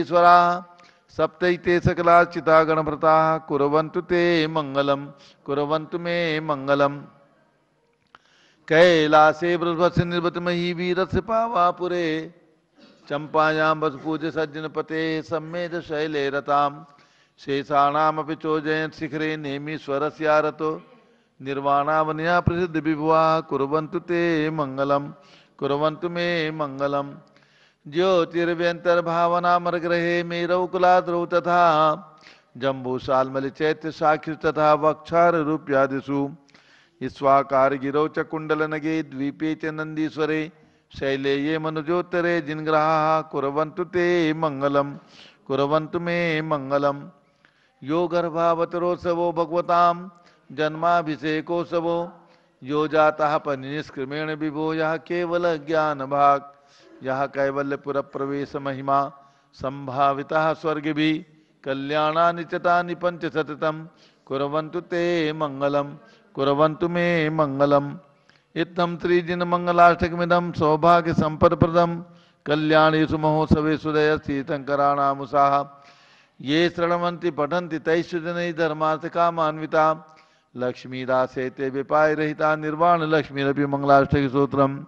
ईश्वरा सप्तैते सकला चिता गणभृता कुर्वन्तु ते मंगलम कुर्वन्तु मे मंगलम। कैलासे बृहस्पति निर्वतमहि वीरस्य पावापुरे चंपायां वसपूज्य सज्जन पते सम्मेद शैले रताम शेषाणामपि चोजयन् शिखरे नेमीश्वरस्यारतो निर्वाणावन्या प्रसिद्ध विभुआ कुर्वन्तु ते मंगलम कुर्वन्तु मे मंगलम। ज्योतिर्व्यंतर्भावनामर्ग्रहे मेरौकुलाद्रौ तथा जम्बूसाल्मलि चैत्य साक्षि तथा वक्षार रूप्यादिषु ईश्वाकार गिरौ च कुंडलनगे द्वीपे च नंदीश्वरे शैले ये मनुजोत्तरे जिनग्रहा कुर्वन्तु ते मंगलम कुर्वन्तु मे मंगलम। यो गर्भावतरोत्सवो भगवतां जन्माभिषेकोत्सवो यो जाता परिनिष्क्रमेण विभो यः केवल ज्ञान भाग यह कैवल्यपुर प्रवेश महिमा संभाविता स्वर्ग भी कल्याणानि चतानि पंच सततम कुर्वन्तु ते मंगलम कुर्वन्तु मे मंगलम। इत्थं त्रिदिन मंगलाष्टकमिदं सौभाग्य संपदप्रदं कल्याणेषु महोत्सवेषु दयस्तीर्थंकराणामुसाः ये शृण्वन्ति पठन्ति तैषु जनैः धर्मार्थकामान्विता लक्ष्मीदासे ते विपाय रहिता निर्वाण लक्ष्मीरपि मंगलाष्टक सूत्रम।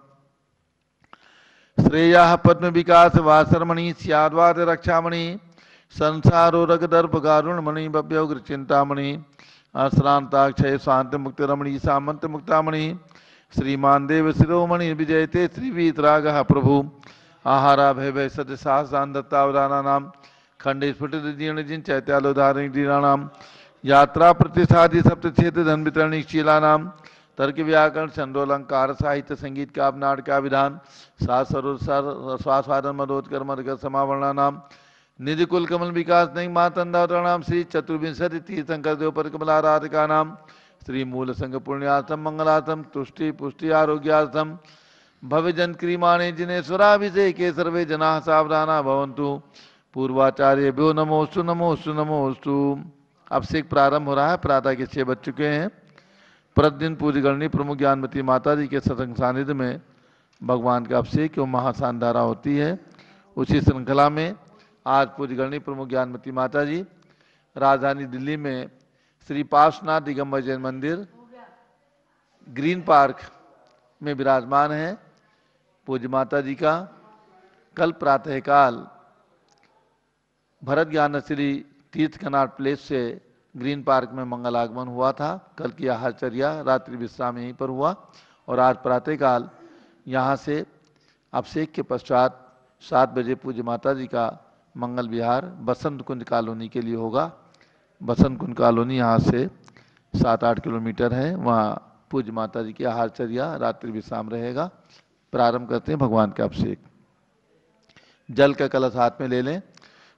श्रेया पद्म विकास वासरमणि स्याद्वाद रक्षामणि संसारो रगदर्भ गारुणमणि भव्योग्र चिंतामणि अश्रांताक्षय शांत मुक्त रमणी सामंत मुक्तामणि श्रीमान देव शिरोमणि विजयते श्रीवीतराग प्रभु आहारा भय भय सत्य साहसान दत्तावदाना नाम खंडे स्फुटित जीर्ण जिन चैत्यालोधारण दीराणाम यात्रा प्रतिसाधि सप्तक्षेत्र धन वितरणी शीलानाम तर्क व्याकरण छंदोलंकार साहित्य संगीत का नाटक का विधान स्वास्वादन मदोत्कर मदगर समावरणा नाम निधि कुल कमल विकास नहीं मातंदावतरणाम श्री चतुर्विंशति तीर्थंकर देव पर कमलाराधिका नाम श्री मूल संघ पुण्यार्थम मंगलार्थम तुष्टि पुष्टि आरोग्यार्थम भव्य जन क्रीमाणे जिनेश्वराभिषेके सर्वे जना सावधाना भवन्तु पूर्वाचार्यभ्यो नमोस्तु नमोस्तु नमोस्तु। अभिषेक प्रारंभ हो रहा है। प्रातः के 6 बज चुके हैं। प्रतिदिन पूज्य गणनी प्रमुख ज्ञानमती माता जी के सत्संग सानिध्य में भगवान का अभिषेक एवं महासानधारा होती है। उसी श्रृंखला में आज पूज्य गणनी प्रमुख ज्ञानमती माता जी राजधानी दिल्ली में श्री पार्श्वनाथ दिगंबर जैन मंदिर ग्रीन पार्क में विराजमान है। पूज्य माता जी का कल प्रातःकाल भरत ज्ञानश्री तीर्थ कनाट प्लेस से ग्रीन पार्क में मंगल आगमन हुआ था। कल की आहारचर्या रात्रि विश्राम यहीं पर हुआ और आज प्रातःकाल यहाँ से अभिषेक के पश्चात 7 बजे पूज्य माता जी का मंगल विहार बसंत कुंज कॉलोनी के लिए होगा। बसंत कुंज कॉलोनी यहाँ से 7-8 किलोमीटर है। वहाँ पूज्य माता जी की आहारचर्या रात्रि विश्राम रहेगा। प्रारंभ करते हैं भगवान का अभिषेक। जल का कलश हाथ में ले लें।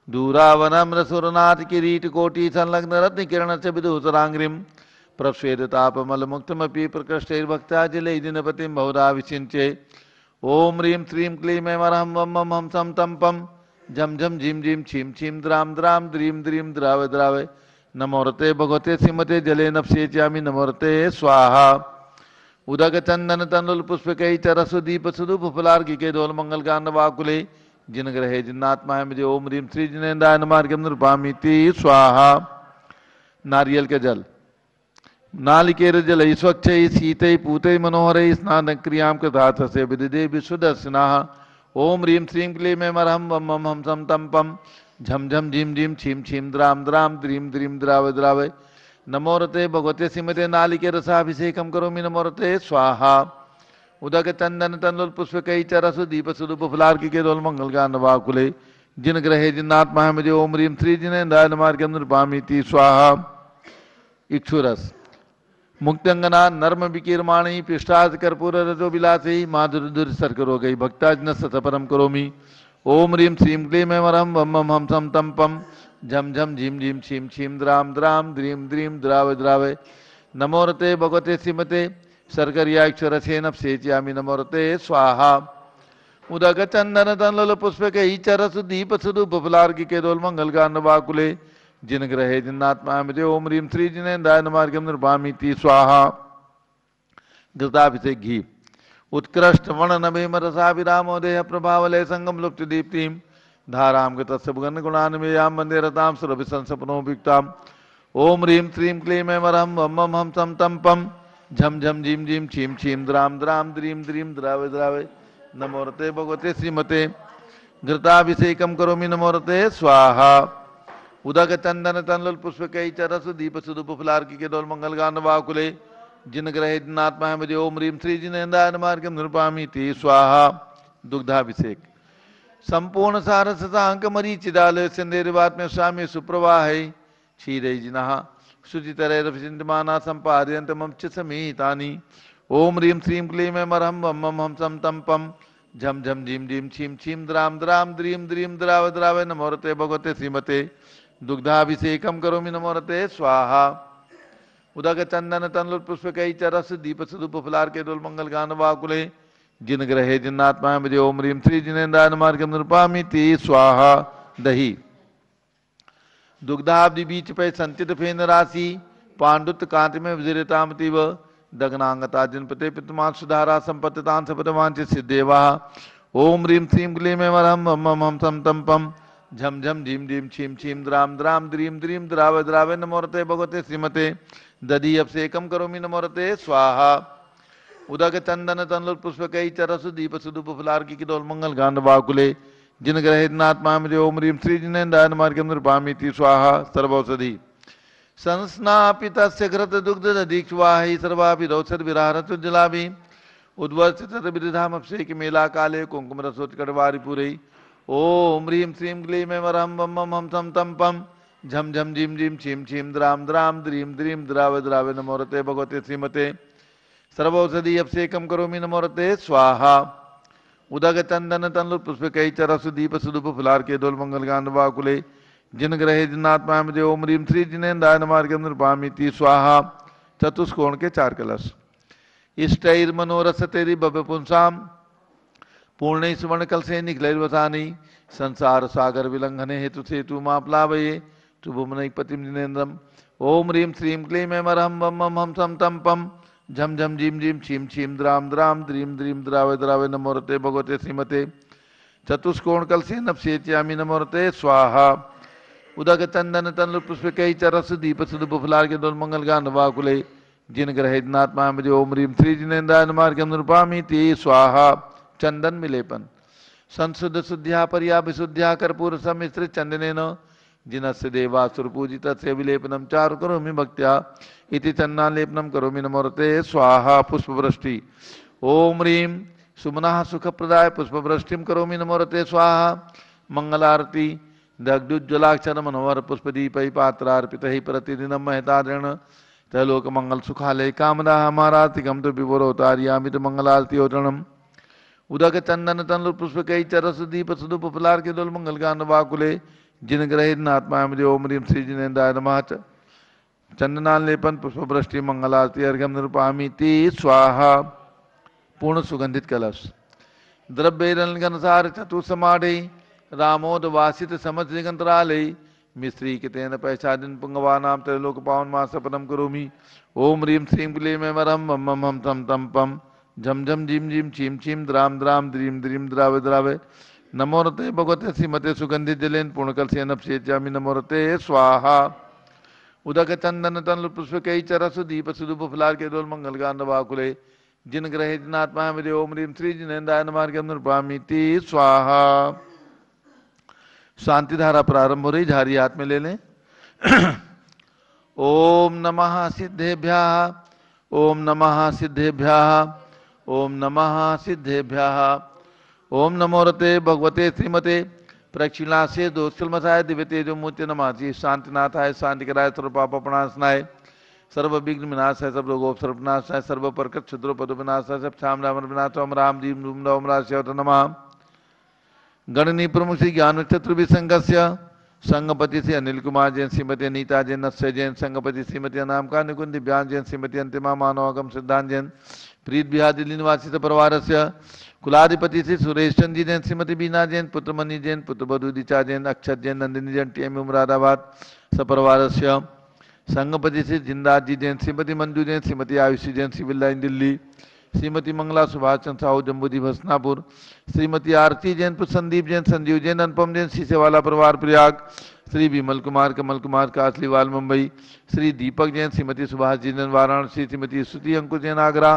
दूरावनम्र सुरनाथ किरीट कोटि संलग्न रत्न किरण से विदुतरांग्रिम प्रस्वेदतापमल मुक्तमपि प्रकृष्टैर्भक्ताजले दिनपतिं बहुधा विचिन्त्ये ओम ह्रीं श्रीं क्लीं ऐमरहं वं मं हं सं तं पं झं झं झीं झीं छीं छीं द्रां द्रां द्रीं द्रीं द्रावय द्रावय नमोरते भगवते श्रीमते जले नप्स्येच्यामि नमोरते स्वाहा। उदक चंदन तनुल पुष्पकै चरसुदीप सुदुप फलार्घिके दोल मंगल गांडवाकुले जिन ग्रहे जिन्नात्मा मुझे ओम ह्रीं श्री जिनेन्द्राय नमार्गम नृपामीति स्वाहा। नारियल के जल नालिकेर जल स्वच्छ शीत पूत मनोहर स्नान क्रियां कृतार्थ से विदिदे विशुदर्शनाः ओम ह्रीं श्रीं क्लीं ऐमरहं वं मं हं सं तं पं झं झं झीं झीं छीं छीं द्रां द्रां द्रीं द्रीं द्रावय द्रावय नमोरते भगवते श्रीमते नालिकेर रसाभिषेकं करोमि नमोरते स्वाहा। उदक चंदन तनुल पुष्पकै चरसु दीप सुदुप फलार्घिके दोल मंगल गांडवाकुले जिन ग्रहे जिन्नात्मा मुझे ओम ह्रीं श्री जिनेन्द्राय नमार्गम नृपामीति स्वाहा। इक्षुरस मुक्तंगना नर्म विकीर्माणी पृष्ठाद कर्पूर रजो विलासी माधुर सर्करो गई भक्ताजन सतपरम करोमि ओम ह्रीं श्रीं क्लीं ऐमरहं वं मं हं सं तं पं झं झं झीं झीं छीं छीं द्रां द्रां द्रीं द्रीं द्रावय द्रावय नमोरते भगवते श्रीमते सर्गर्याक्षरसेन सेच्यामि नमोरते स्वाहा। उदक चंदन तनुल पुष्पकै चरसु दीप सुदुप फलार्घिके दोल मंगल गांडवाकुले जिन ग्रहे जिन्नात्मा मुझे ओम ह्रीं श्री जिनेन्द्राय नमार्गम नृपामीति स्वाहा। घृताभिषेक घी उत्कृष्ट वर्ण नभेम रसा विरामोदेह प्रभावलय संगम लुप्त दीप्तिम धारां गतस्य गुणान्वयां वन्दे रतां सुरभिसंसपनोपयुक्ताम्। ओम ह्रीं श्रीं क्लीं ऐं वरहं वं मं हं सं तं पं झं झं झीं झीं छीं छीं द्रां द्रां द्रीं द्रीं द्रावय द्रावय नमोरते भगवते श्रीमते घृताभिषेकं करोमि नमोरते स्वाहा। उदक चंदन तनल पुष्पकै चरस दीप सुदुप फुलार्की के डोल मंगल गान वाकुले जिन ग्रहे जिनात्मा है मुझे ओम ह्रीं श्री जिनेन्द्राय मार्गम निरूपामि ती स्वाहा। दुग्धाभिषेक संपूर्ण सारस सांक मरीचिदालय संदेरवात में स्वामी सुप्रवाह क्षीरै जिनः शुचितरैरभिचिन्तमाना सम्पादयन्त मम च समीतानि। ओम ह्रीं श्रीं क्लीं ऐं वरहं वं मं हं सं तं पं झं झं झीं झीं छीं छीं द्रां द्रां द्रीं द्रीं द्रावय द्रावय नमोरते भगवते श्रीमते दुग्धाभिषेकं करोमि नमोरते स्वाहा। उदक चंदन तनल पुष्पकै चरस दीप सुदुप फुलार्के डोल मंगल गान वाकुले जिन ग्रहे जिन्नात्मा मुझे ओम ह्रीं श्री जिनेन्द्राय मार्गम निरूपामि ती स्वाहा। दही दुग्धाब्धि बीच पे संचित फेन राशि पांडुत कांति में विजरितामतीव दग्नांगता जनपते पितमान सुधारा संपत्तान सपदवांच सिद्धेवा। ओम ह्रीं श्रीं क्लीं ऐं वरहं वं मं हं सं तं पं झं झं झीं झीं छीं छीं द्रां द्रां द्रीं द्रीं द्रावय द्रावय नमोरते भगवते श्रीमते दधि अभिषेकं करोमि नमोरते स्वाहा। उदक चंदन तनल पुष्पकै चरस दीप सुदुप फुलार्की की डोल मंगल गांड वाकुले जिन ग्रहे जिनात्मा मुझे ओम ह्रीं श्री जिनेन्द्राय मार्गम निरूपामि ती स्वाहा। सर्वौषधि संस्नापितस्य घृत दुग्ध दधीक्ष्वाहि सर्वाभि रौषध विरारत जलाभि उद्वर्षित विधाम अभिषेक मेला काले कुंकुम रसोत्कटवारि पुरै। ओम ह्रीं श्रीं क्लीं ऐं वरहं वं मं हं सं तं पं झं झं झीं झीं छीं छीं द्रां द्रां द्रीं द्रीं द्रावय द्रावय नमोरते भगवते श्रीमते सर्वौषधि अभिषेकं करोमि नमोरते स्वाहा। उदक चंदन तनल पुष्पकै चरस दीप सुदुप फुलार्के डोल मंगल गान वाकुले जिन ग्रहे जिनात्मा मुझे ओम ह्रीं श्री जिनेन्द्राय मार्गम निरूपामि ती स्वाहा। चतुष्कोण के 4 कलश इष्टैर मनोरस तेरी भव्य पुंसाम पूर्ण सुवर्ण कल से निखलैर्वसानी संसार सागर विलंघने हेतु सेतु मा प्लावये तुभुमनै पतिम जिनेन्द्रम। ओम ह्रीं श्रीं क्लीं ऐं वरहं वं मं हं सं तं पं झं झं झीं झीं छीं छीं द्रां द्रां द्रीं द्रीं द्रावय द्रावय नमोरते भगवते श्रीमते चतुष्कोण कलसेन अभिषेचयामि नमोरते स्वाहा। उदक चंदन तनल पुष्पकै चरस दीप सुदुप फुलार्के डोल मंगल गान वाकुले जिन ग्रहे जिनात्मा मुझे ओम ह्रीं श्री जिनेन्द्राय मार्गम निरूपामि ती स्वाहा। चंदन विलेपन संशुद्ध शुद्ध्या पर्या विशुद्ध्या कर्पूर सम्मिश्रित चंदनेन जिनस्य देवासुर पूजितस्य विलेपनं चारु करोमि भक्त्या इति चन्नालेपनं करोमि नमोरते स्वाहा। पुष्पवृष्टि ओम ह्रीं सुमनः सुखप्रदाय पुष्पवृष्टिं करोमि नमोरते स्वाहा। मंगलारती दग्धुज्ज्वलाक्षर मनोहर पुष्पदीपै पात्रार्पितैः प्रतिदिनं महतादृण त्रैलोक मंगल सुखालय कामदा हमारातिकं तु विवरोतार्यामि तु मंगलारती ओतणम्। उदक चंदन तनल पुष्पकै चरस दीप सुदुप फुलार्के डोल मंगल गान वाकुले जिन ग्रहे जिनात्मा मुझे ओम ह्रीं श्री जिनेन्द्राय नमः चंदनालेपन पुष्पवृष्टि मंगलारती अर्घ्यं निरूपामि ती स्वाहा। पूर्ण सुगंधित कलश द्रव्यैरनघनसार चतुसमाढे रामोद वासित समस्त दिगंतरालय मिश्री कितेन पैसादिन पुंगवानां त्रैलोक पावन मासपदं करोमि। ओम ह्रीं श्रीं क्लीं ऐं वरहं वं मं हं सं तं पं झं झं झीं झीं छीं छीं द्रां द्रां द्रीं द्रीं द्रावय द्रावय नमोरते भगवते श्रीमते सुगंधित जलेन पूर्णकलसेन अभिषेचयामि नमोरते स्वाहा। उदक चंदन तनल पुष्पकै चरस दीप सुदुप फुलार्के डोल मंगल गान वाकुले जिन ग्रहे जिनात्मा मुझे ओम ह्रीं श्री जिनेन्द्राय मार्गम निरूपामि ती स्वाहा। शांति धारा प्रारंभ हो रही, झारी हाथ में ले लें। ओम नमः सिद्धेभ्यः ओम नमः सिद्धेभ्यः ओम नमः सिद्धेभ्यः। ओम नमोरते भगवते श्रीमते प्रक्षिणासे दोषमसाय दिव्य तेजो मूर्ति नमासि शांतिनाथाय शांतिकराय सर्वपापनाशनाय सर्व विघ्न विनाशाय सर्व रोगोपसर्पनाशाय सर्व परकट क्षुद्रोपद विनाशाय सब श्याम राम विनाश ओम राम जी ओम राशि नमः। गणनी प्रमुख श्री ज्ञान चतुर्विसंगस्य संगपति से अनिल कुमार जैन श्रीमती अनीता जैन नत्स्य जैन संगपति श्रीमती अनाम का निकुंज दिव्यांग जैन श्रीमती अंतिमा मानवागम सिद्धांत जैन प्रीत बिहार दिल्ली निवासी परिवार से कुलाधिपति श्री सुरेश चंद जी जैन श्रीमती बीना जैन पुत्र मणि जैन पुत्र बधु दिचा जैन अक्षत जैन नंदिनी जैन टीएम मुरादाबाद सपरिवार से संगपति श्री जिंदाज जी जैन श्रीमती मंजू जैन श्रीमती आयुषी जैन सिविल लाइन दिल्ली श्रीमती मंगला सुभाष चंद्र साहू जम्बूदीप हसनापुर, श्रीमती आरती जैन, संदीप जैन, संजीव जैन, अनुपम जैन सीसेवाला परिवार Prayag, Shri Vimal Kumar Kamal Kumar Kasliwal Mumbai, Shri Deepak Jain, Shrimati Subhash ji Jain Varanasi, Shrimati Stuti Ankur Jain Agra,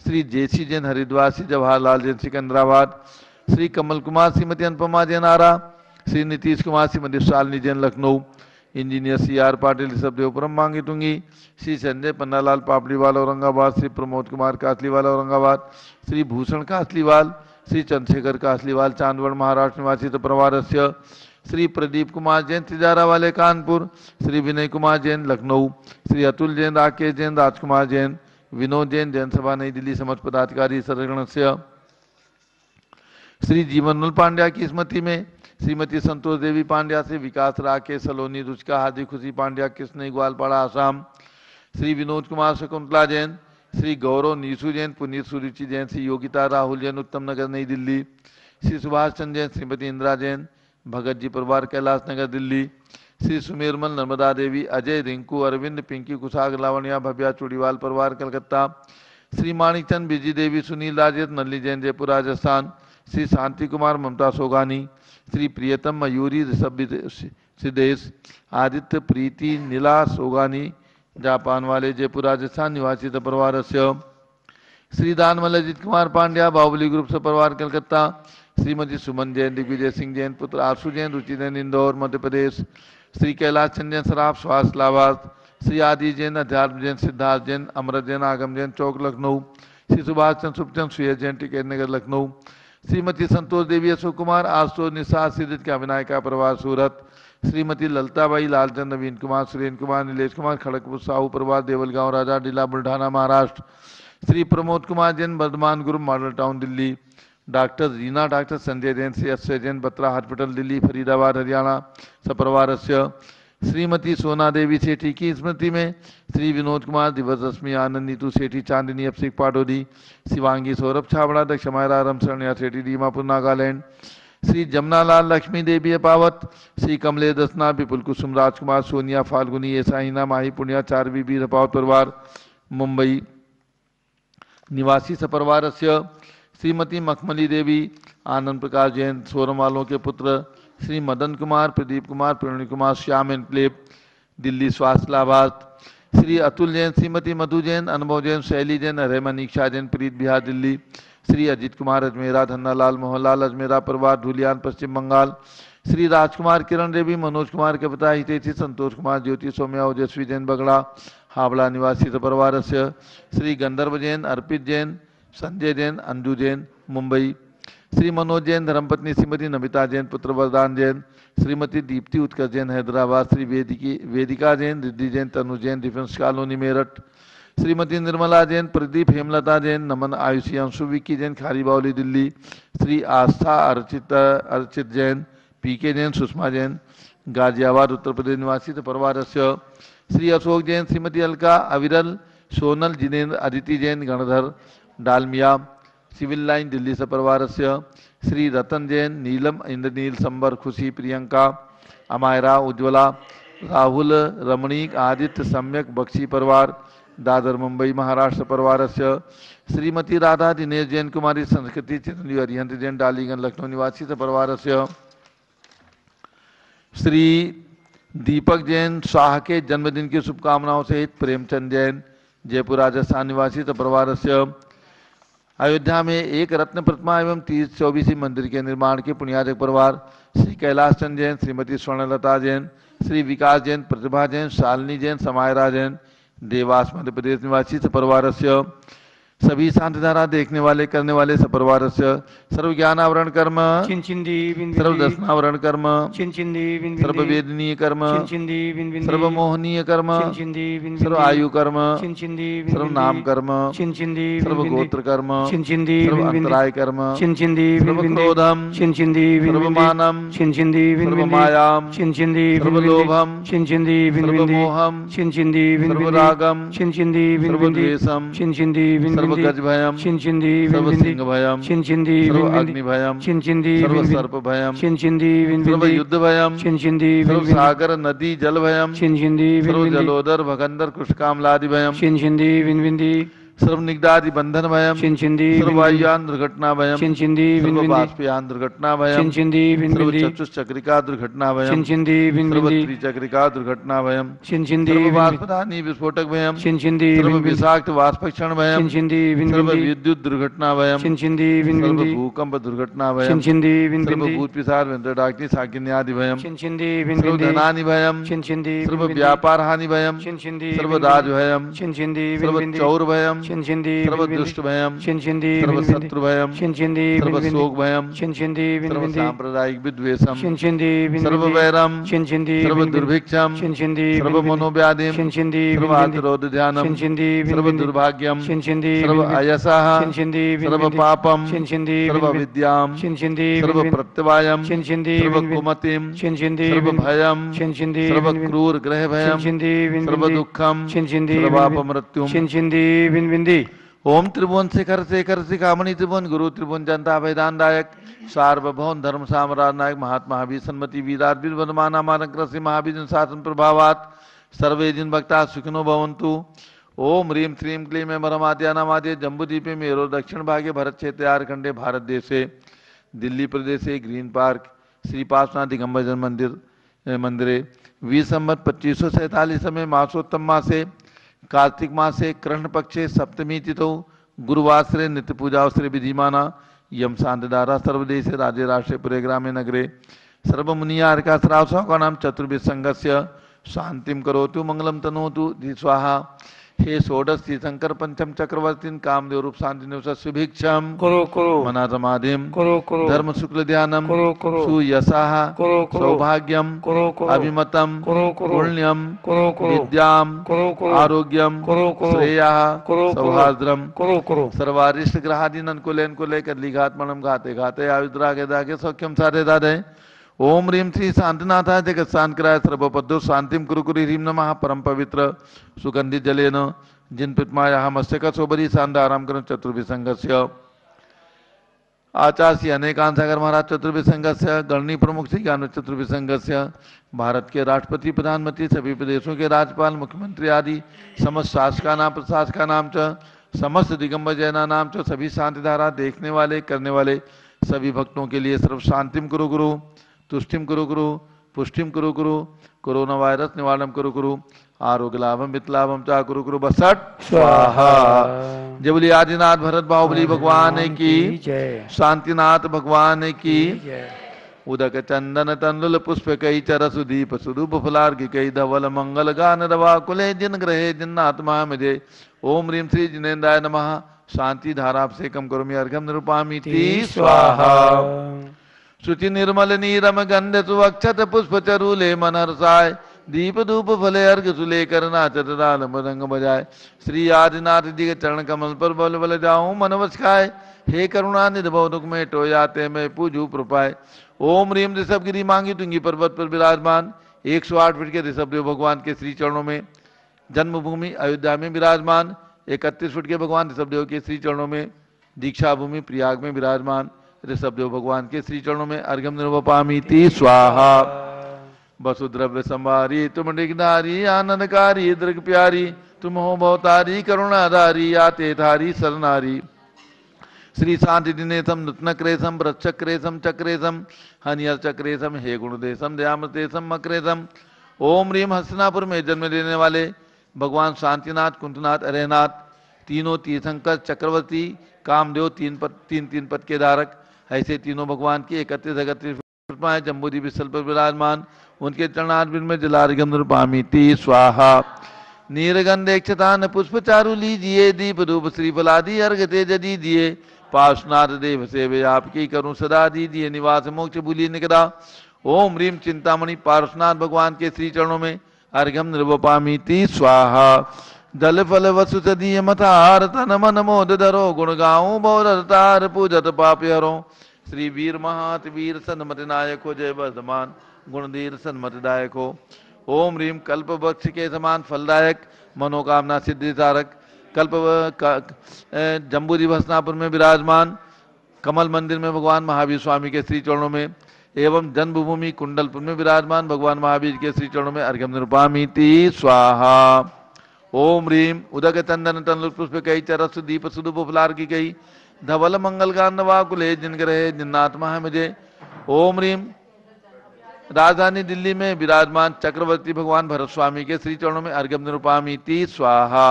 Shri J C Jain Haridwar, Shri Jawaharlal Jain Secunderabad, Shri Kamal Kumar, Shrimati Anupama Jain Arrah, Shri Nitish Kumar, Shrimati Shalini Jain Lucknow, engineer C R Patil Rishabhdevpuram Mangi Tungi, Shri Sanjay Pannalal Papriwal Aurangabad, Shri Pramod Kumar Kasliwal Aurangabad, Shri Bhushan Kasliwal, Shri Chandrashekhar Kasliwal Chandwad Maharashtra निवासी परिवारस्य, श्री प्रदीप कुमार जैन तिजारा वाले कानपुर, श्री विनय कुमार जैन लखनऊ, श्री अतुल जैन, राकेश जैन, राजकुमार जैन, विनोद जैन जैन सभा नई दिल्ली समस्त पदाधिकारी सरगणस्य, श्री जीवनमल पांड्या की स्मृति में श्रीमती संतोष देवी पांड्या से विकास राकेश सलोनी रुचिका हार्दिक खुशी पांड्या कृष्ण ग्वालपाड़ा आसाम, श्री विनोद कुमार शकुंतला जैन, श्री गौरव नीसू जैन, पुनीत सुरुचि जैन, श्री योगिता राहुल जैन उत्तम नगर नई दिल्ली, श्री सुभाष चंद्र जैन, श्रीमती इंदिरा जैन भगत जी परिवार कैलाश नगर दिल्ली, श्री सुमेरमल नर्मदा देवी अजय रिंकू अरविंद पिंकी कुशाग लावण्या भव्या चूड़ीवाल परिवार कलकत्ता, श्री माणिकचंद बिजी देवी सुनील राजेत नल्ली जैन जयपुर राजस्थान, श्री शांति कुमार ममता सोगानी, श्री प्रियतम मयूरी ऋषभ सिद्धेश, आदित्य प्रीति नीला सोगानी जापान वाले जयपुर राजस्थान निवासी परिवार से, श्री दानमल अजित कुमार पांड्या बाहुबली ग्रुप से परिवार कलकत्ता, श्रीमती सुमन जैन दिग्विजय सिंह जैन पुत्र आशु जैन रुचि जैन इंदौर मध्य प्रदेश, श्री कैलाश चंद जैन सराफ स्वास्थ्य इलाहाबाद, श्री आदि जैन अध्यात्म जैन सिद्धार्थ जैन अमृत जैन आगम जैन चौक लखनऊ, श्री सुभाष चंद्र सुखचंद सुयस जैन टिकैत नगर लखनऊ, श्रीमती संतोष देवी अशोक कुमार आशुतोष निशा सिद्धित का विनायका परिवार सूरत, श्रीमती ललताबाई लालचंद नवीन कुमार सुरेन कुमार नीलेश कुमार खड़गपुर साहू परिवार देवलगांव राजा डिला Buldhana Maharashtra, Shri Pramod Kumar Jain Bardhaman group model town Delhi, doctor Reena doctor Sanjay Jain से एस जैन बत्रा हॉस्पिटल दिल्ली फरीदाबाद हरियाणा सपरिवार से, श्रीमती सोना देवी सेठी की स्मृति में श्री विनोद कुमार दिवस रश्मि आनंद नीतू सेठी चांदनी अफसिक पाटोदी, शिवांगी सौरभ छाबड़ा दक्ष मायरा रमशरणिया सेठी दीमापुर नागालैंड, श्री जमनालाल लक्ष्मी देवी अपावत, श्री कमले दसना विपुल कुसुम राजकुमार सोनिया फाल्गुनी एसाइना माही पुण्या चार बीबी रपावत परिवार मुंबई निवासी सपरिवार से, श्रीमती मखमली देवी आनंद प्रकाश जैन सोरम वालों के पुत्र, श्री मदन कुमार प्रदीप कुमार प्रणीत कुमार श्याम एनक्लेव दिल्ली स्वास्थ्य लाभार्थ, श्री अतुल जैन श्रीमती मधु जैन अनुभव जैन शैली जैन हरे मनीषा जैन प्रीत बिहार दिल्ली, श्री अजित कुमार अजमेरा धन्नालाल मोहनलाल अजमेरा परिवार धुलियान पश्चिम बंगाल, श्री राजकुमार किरण देवी मनोज कुमार के पिता हितेशी संतोष कुमार ज्योति सौम्या ओजस्वी जैन बगड़ा हावड़ा निवासी परिवार से, श्री गंधर्व जैन अर्पित जैन संजय जैन अंजू जैन मुंबई, श्री मनोज जैन धर्मपत्नी श्रीमती नमिता जैन पुत्र वरदान जैन, श्रीमती दीप्ति उत्कर्ष जैन हैदराबाद, श्री वेदिका जैन रिद्धि जैन तनु जैन डिफेंस कॉलोनी मेरठ, श्रीमती निर्मला जैन प्रदीप हेमलता जैन नमन आयुषी अंशु विक्की जैन खारी बावली दिल्ली, श्री आस्था अर्चित जैन पीके जैन सुषमा जैन गाजियाबाद उत्तर प्रदेश निवासी परिवार से, श्री अशोक जैन श्रीमती अलका अविरल सोनल जिनेन्द्र अदिति जैन गणधर डालमिया सिविल लाइन दिल्ली से परिवार से, श्री रतन जैन नीलम इंद्रनील संबर खुशी प्रियंका अमायरा उज्ज्वला राहुल रमणीक आदित्य सम्यक बख्शी परिवार दादर मुंबई महाराष्ट्र परिवार से, श्रीमती राधा दिनेश जैन कुमारी संस्कृति चिरंजीवी अरिहंत जैन डालीगंज लखनऊ निवासी से परिवार से, श्री दीपक जैन शाह के जन्मदिन की शुभकामनाओं सहित प्रेमचंद जैन जयपुर राजस्थान निवासी से परिवार से, अयोध्या में एक रत्न प्रतिमा एवं 30-24 मंदिर के निर्माण के पुण्यादक परिवार श्री कैलाश चंद जैन श्रीमती स्वर्णलता जैन श्री विकास जैन प्रतिभा जैन शालिनी जैन समायरा जैन देवास मध्य प्रदेश निवासी सपरिवार से, सभी शांतिधारा देखने वाले करने वाले सपरिवार से, सर्व ज्ञानावरण कर्म सर्व दर्शनावरण कर्म सर्व वेदनीय कर्म सर्व मोहनीय कर्म सर्व आयु कर्म सर्व नाम कर्म सर्व गोत्र कर्म सर्व अंतराय कर्म सर्व क्रोधम सर्व मानम सर्व मायाम सर्व लोभम सर्व मोहम सर्व रागम सर्व द्वेषम सर्व गज भयम सर्व सिंह भयम सर्व अग्नि भयम सर्व सर्प भयम सर्व युद्ध भयम सर्व सागर नदी जल भयम सर्व जलोदर भगंदर कृष्कामलादि भयम सर्वनिग्धादि बंधन भयम, चिंचिंदी सर्ववायुयान दुर्घटना भयम, चिंचिंदी सर्वबाष्पयान दुर्घटना भयम, चिंचिंदी सर्वचतुष्चक्रिका दुर्घटना भयम, चिंचिंदी सर्वत्रिचक्रिका दुर्घटना भयम, चिंचिंदी सर्वबाष्पदानी विस्फोटक भयम, चिंचिंदी सर्व विषाक्त वाष्पक्षण भयम, चिंचिंदी सर्व विद्युत दुर्घटना भयम, चिंचिंदी सर्व भूकंप दुर्घटना भयम, चिंचिंदी सर्व भूत पिशाच वेंद्रडाग्नि साकिन्यादि भयम, चिंचिंदी सर्व धनानि भयम, चिंचिंदी सर्व व्यापार हानि भयम, चिंचिंदी सर्व राज भयम, चिंचिंदी सर्व चौर भयम, चिंचिंदी सर्व दुष्ट भयम, चिंचिंदी सर्व शत्रु भयम, चिंचिंदी सर्व शोक भयम, चिंचिंदी सर्व सांप्रदायिक विद्वेषम, चिंचिंदी सर्व वैरम, चिंचिंदी सर्व दुर्भिक्षम, चिंचिंदी सर्व मनोव्याधिम, चिंचिंदी सर्व आत्रोध ध्यानम, चिंचिंदी सर्व दुर्भाग्यम, चिंचिंदी सर्व अयसः, चिंचिंदी सर्व पापम, चिंचिंदी सर्व विद्याम, चिंचिंदी सर्व प्रत्यवायम, चिंचिंदी सर्व कुमतिम, चिंचिंदी सर्व भयम, चिंचिंदी सर्व क्रूर ग्रह भयम, चिंचिंदी सर्व दुखम, चिंचिंदी सर्वापमृत्युम। चिंचिंदी विंविंदी ओम त्रिभुवन शिखर शेखर शिखामणि त्रिभुवन गुरु त्रिभुवन जनता वैदान दायक सार्वभौम धर्म साम्राज्य नायक महात्मा महावीर सन्मति वीराट वीरवदमाना मानकृषि महावीर शासन प्रभावात सर्वे दिन भक्ता सुखिनो भवन्तु। ओम ह्रीम श्रीम क्लीम परमाद्या नामाद्य जम्बूद्वीपे मेरो दक्षिण भागे भरत क्षेत्र आरखंडे भारत देशे दिल्ली प्रदेशे ग्रीन पार्क श्री पार्श्वनाथ दिगंबर जन मंदिरे 20 संवत 2547 में मासोत्तम मासे कार्तिक मासे कृष्ण पक्षे सप्तमी तिथौ गुरुवासरे नित्य पूजावसरे विधिमाना यम शांतिदारा सर्वदेश राज्य राष्ट्रे पुरे ग्रामे नगरे सर्वमुनियार्का श्रावसौ का नाम चतुर्विद संघस्य शांतिम करोतु मंगलम तनोतु धी स्वाहा। हे षोडश तीर्थंकर पंचम चक्रवर्तीन कामदेव रूप शांति निवस सुभिक्षम करो करो मना समाधिम करो करो धर्म शुक्ल ध्यानम करो करो सुयसाह करो करो सौभाग्यम करो करो अभिमतम करो करो पुण्यम करो करो विद्याम करो करो आरोग्यम करो करो श्रेयः करो करो सौहार्द्रम करो करो सर्वारिष्ट ग्रहादीन को लेकर लिघात मनम घाते घाते आयुद्रागे दागे सौख्यम साधे दादे। ओम ह्रीम श्री शांतिनाथाय जगत शांतिकराय सर्वपद्यो शांतिम कुरुकुरी ह्रीम नमः परम पवित्र सुगंधित जलेन जिन पितमाया मस्तक सोबरी शांताराम करम चतुर्विसंगस्य आचार्य अनेकांत सागर महाराज चतुर्विसंगस्य गणनी प्रमुख श्री ज्ञान चतुर्विसंगस्य भारत के राष्ट्रपति प्रधानमंत्री सभी प्रदेशों के राज्यपाल मुख्यमंत्री आदि समस्त शासका नाम प्रशासका नाम च समस्त दिगंबर जैना नाम च सभी शांतिधारा देखने वाले करने वाले सभी भक्तों के लिए सर्व शांतिम कुरु गुरु तुष्टिम कुरु गुरु पुष्टिम कुरु गुरु कोरोना वायरस निवारणम कुरु गुरु आरोग्य लाभम मितलाभम चा कुरु गुरु बसट स्वाहा। जय बोली आदिनाथ भरत बाहुबली भगवान की शांतिनाथ भगवान की उदक चंदन तंदुल पुष्प कई चर सुदीप सुदूप फुलार्घ कई धवल मंगल गान रवा कुले जिन ग्रहे जिन्नात्मा मुझे ओम ह्रीम श्री जिनेन्द्राय नमः शांति धारा से कम करो मैं अर्घम निरूपामी स्वाहा। शुचि निर्मल नीरम गंध सुवक्षत पुष्प चरूले मन हर्षाय दीप धूप फले अर्घ सुले कर नाचत दाल मृदंग बजाय श्री आदिनाथ जी के चरण कमल पर बल बल जाऊं मन वश खाए हे करुणा निधि दुख में टो जाते मैं पूजू प्रपाय। ओम ह्रीम ऋषभगिरी मांगी तुंगी पर्वत पर विराजमान 108 फीट के ऋषभदेव भगवान के श्री चरणों में जन्मभूमि अयोध्या में विराजमान 31 फीट के भगवान ऋषभदेव के श्री चरणों में दीक्षा भूमि प्रयाग में विराजमान ऋषभदेव भगवान के श्री चरणों में अर्घम निरूपामी स्वाहा। वसुद्रव्य संवारी तुम डिगधारी आनंदकारी दृग प्यारी तुम हो भवतारी करुणाधारी आते धारी सरनारी श्री शांति दिनेशम नूतन क्रेशम वृक्षक्रेशम चक्रेशम हनियर चक्रेशम हे गुणदेशम दयामृतेशम मक्रेशम। ओम ह्रीम हस्तिनापुर में जन्म लेने वाले भगवान शांतिनाथ कुंतनाथ अरेनाथ तीनों तीर्थंकर चक्रवर्ती कामदेव तीन पद के धारक ऐसे तीनों भगवान की 31 जम्बूद्वीप स्थल पर विराजमान उनके चरणारविंद में जलार्घ्यम निरूपामी स्वाहा। नीरगंधेक्षतान पुष्प चारु लीजिए दीप धूप श्रीफलादि अर्घ तेज दीजिए पार्श्वनाथ देव सेवे आपकी करूं सदा दीजिए निवास मोक्ष भूली निकदा। ओम ह्रीम चिंतामणि पार्श्वनाथ भगवान के श्री चरणों में अर्घ्यम निरूपामी स्वाहा। जल फल वसु सदीय मथार तन मन मोद धरो गुण गाऊं बहुरतार पूजत पापी हरो श्री वीर महात वीर सन्मत नायक हो जय वर्धमान गुणधीर सन्मत दायक हो। ओम ह्रीम कल्प वृक्ष के समान फलदायक मनोकामना सिद्धि धारक जम्बूद्वीप हस्तिनापुर में विराजमान कमल मंदिर में भगवान महावीर स्वामी के श्री चरणों में एवं जन्मभूमि कुंडलपुर में विराजमान भगवान महावीर के श्री चरणों में अर्घ्यम निरूपामी स्वाहा। ओम ह्रीम उदक चंदन तन पुष्प कई चरस दीप सुदुप फुलार की कई धवल मंगल गांधवा कुले जिन ग्रहे जिन्नात्मा है मुझे। ओम ह्रीम राजधानी दिल्ली में विराजमान चक्रवर्ती भगवान भरत स्वामी के श्री चरणों में अर्घ्य निरूपामी ती स्वाहा।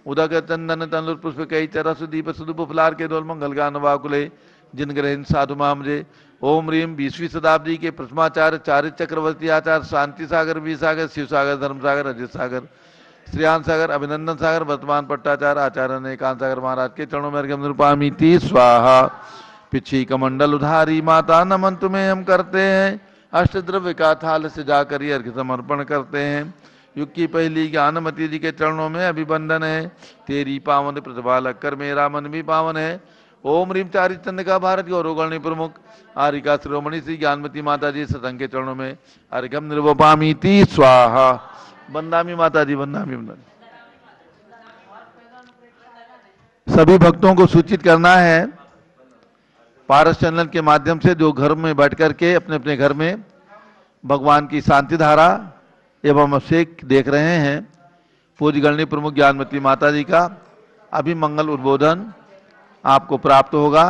उदक चंदन तनुर पुष्प कई चरस दीप सुदुप फुलार के डोल मंगल गानवाकुले जिन ग्रह साधु मुझे। ओम ह्रीम 20वीं शताब्दी के प्रथमाचार्य चारित चक्रवर्ती आचार्य शांति सागर वी सागर शिव सागर धर्म सागर अजित सागर श्रेयान सागर अभिनंदन सागर वर्तमान पट्टाचार्य आचार्य अनेकांत सागर महाराज के चरणों में अर्घ्य निरूपामी ती स्वाहा। पिछी कमंडल उधारी माता नमन तुम्हें हम करते हैं, अष्टद्रव्य का थाल से जाकर ये अर्घ्य समर्पण करते हैं। युग की पहली ज्ञानमती जी के चरणों में अभिवंदन है, तेरी पावन प्रतिभा लगकर मेरा मन भी पावन है। ओम ह्रीम चारि चंद्रिका भारत की गौरवगणी प्रमुख आरिका शिरोमणि श्री ज्ञानमती माता जी सतंग के चरणों में अर्घ्यम निर्वपामी ती स्वाहा। वंदामी माता जी वंदामी वंदन। सभी भक्तों को सूचित करना है पारस चैनल के माध्यम से, जो घर में बैठ करके अपने अपने घर में भगवान की शांति धारा एवं अभिषेक देख रहे हैं। पूज्य गणनी प्रमुख ज्ञानमती माता जी का अभी मंगल उद्बोधन आपको प्राप्त होगा।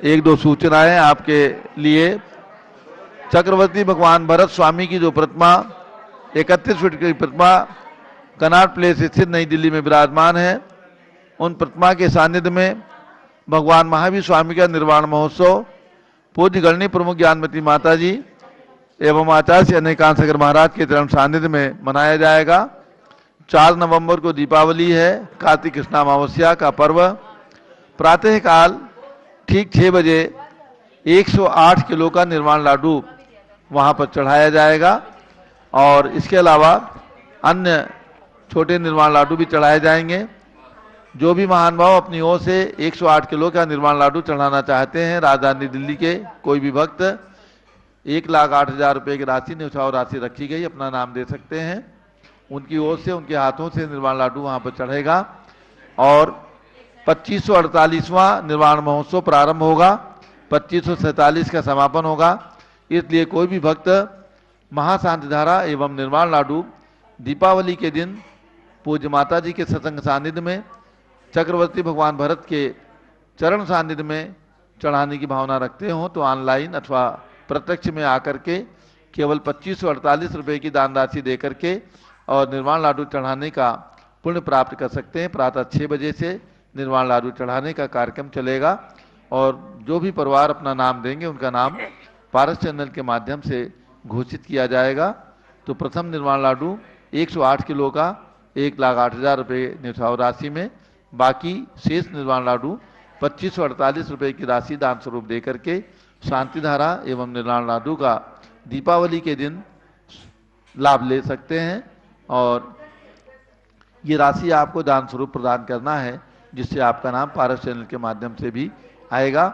एक दो सूचनाएं आपके लिए। चक्रवर्ती भगवान भरत स्वामी की जो प्रतिमा 31 फीट की प्रतिमा कनॉट प्लेस स्थित नई दिल्ली में विराजमान है, उन प्रतिमा के सानिध्य में भगवान महावीर स्वामी का निर्वाण महोत्सव पूज्य गणनी प्रमुख ज्ञानमती माता जी एवं आचार्य श्री अनेकांत सागर महाराज के चरण सानिध्य में मनाया जाएगा। 4 नवंबर को दीपावली है, कार्तिक कृष्ण अमावस्या का पर्व। प्रातः काल ठीक 6 बजे 108 किलो का निर्वाण लाडू वहां पर चढ़ाया जाएगा और इसके अलावा अन्य छोटे निर्वाण लाडू भी चढ़ाए जाएंगे। जो भी महानुभाव अपनी ओर से 108 किलो का निर्वाण लाडू चढ़ाना चाहते हैं, राजधानी दिल्ली के कोई भी भक्त 1,08,000 रुपये की राशि न्यौछावर राशि रखी गई, अपना नाम दे सकते हैं। उनकी ओर से उनके हाथों से निर्वाण लाडू वहां पर चढ़ेगा और 2548वां निर्वाण महोत्सव प्रारंभ होगा, 2547 का समापन होगा। इसलिए कोई भी भक्त महाशांति धारा एवं निर्वाण लाडू दीपावली के दिन पूज्य माता जी के सत्संग सानिध्य में चक्रवर्ती भगवान भरत के चरण सानिध्य में चढ़ाने की भावना रखते हो तो ऑनलाइन अथवा प्रत्यक्ष में आकर के केवल 2548 रुपये की दान राशि दे करके और निर्वाण लाडू चढ़ाने का पुण्य प्राप्त कर सकते हैं। प्रातः 6 बजे से निर्वाण लाडू चढ़ाने का कार्यक्रम चलेगा और जो भी परिवार अपना नाम देंगे उनका नाम पारस चैनल के माध्यम से घोषित किया जाएगा। तो प्रथम निर्वाण लाडू 108 किलो का 1,08,000 रुपये न्यौछावर राशि में, बाकी शेष निर्वाण लाडू 2548 रुपये की राशि दान स्वरूप दे करके शांति धारा एवं निर्वाण लाडू का दीपावली के दिन लाभ ले सकते हैं और ये राशि आपको दान स्वरूप प्रदान करना है, जिससे आपका नाम पारस चैनल के माध्यम से भी आएगा।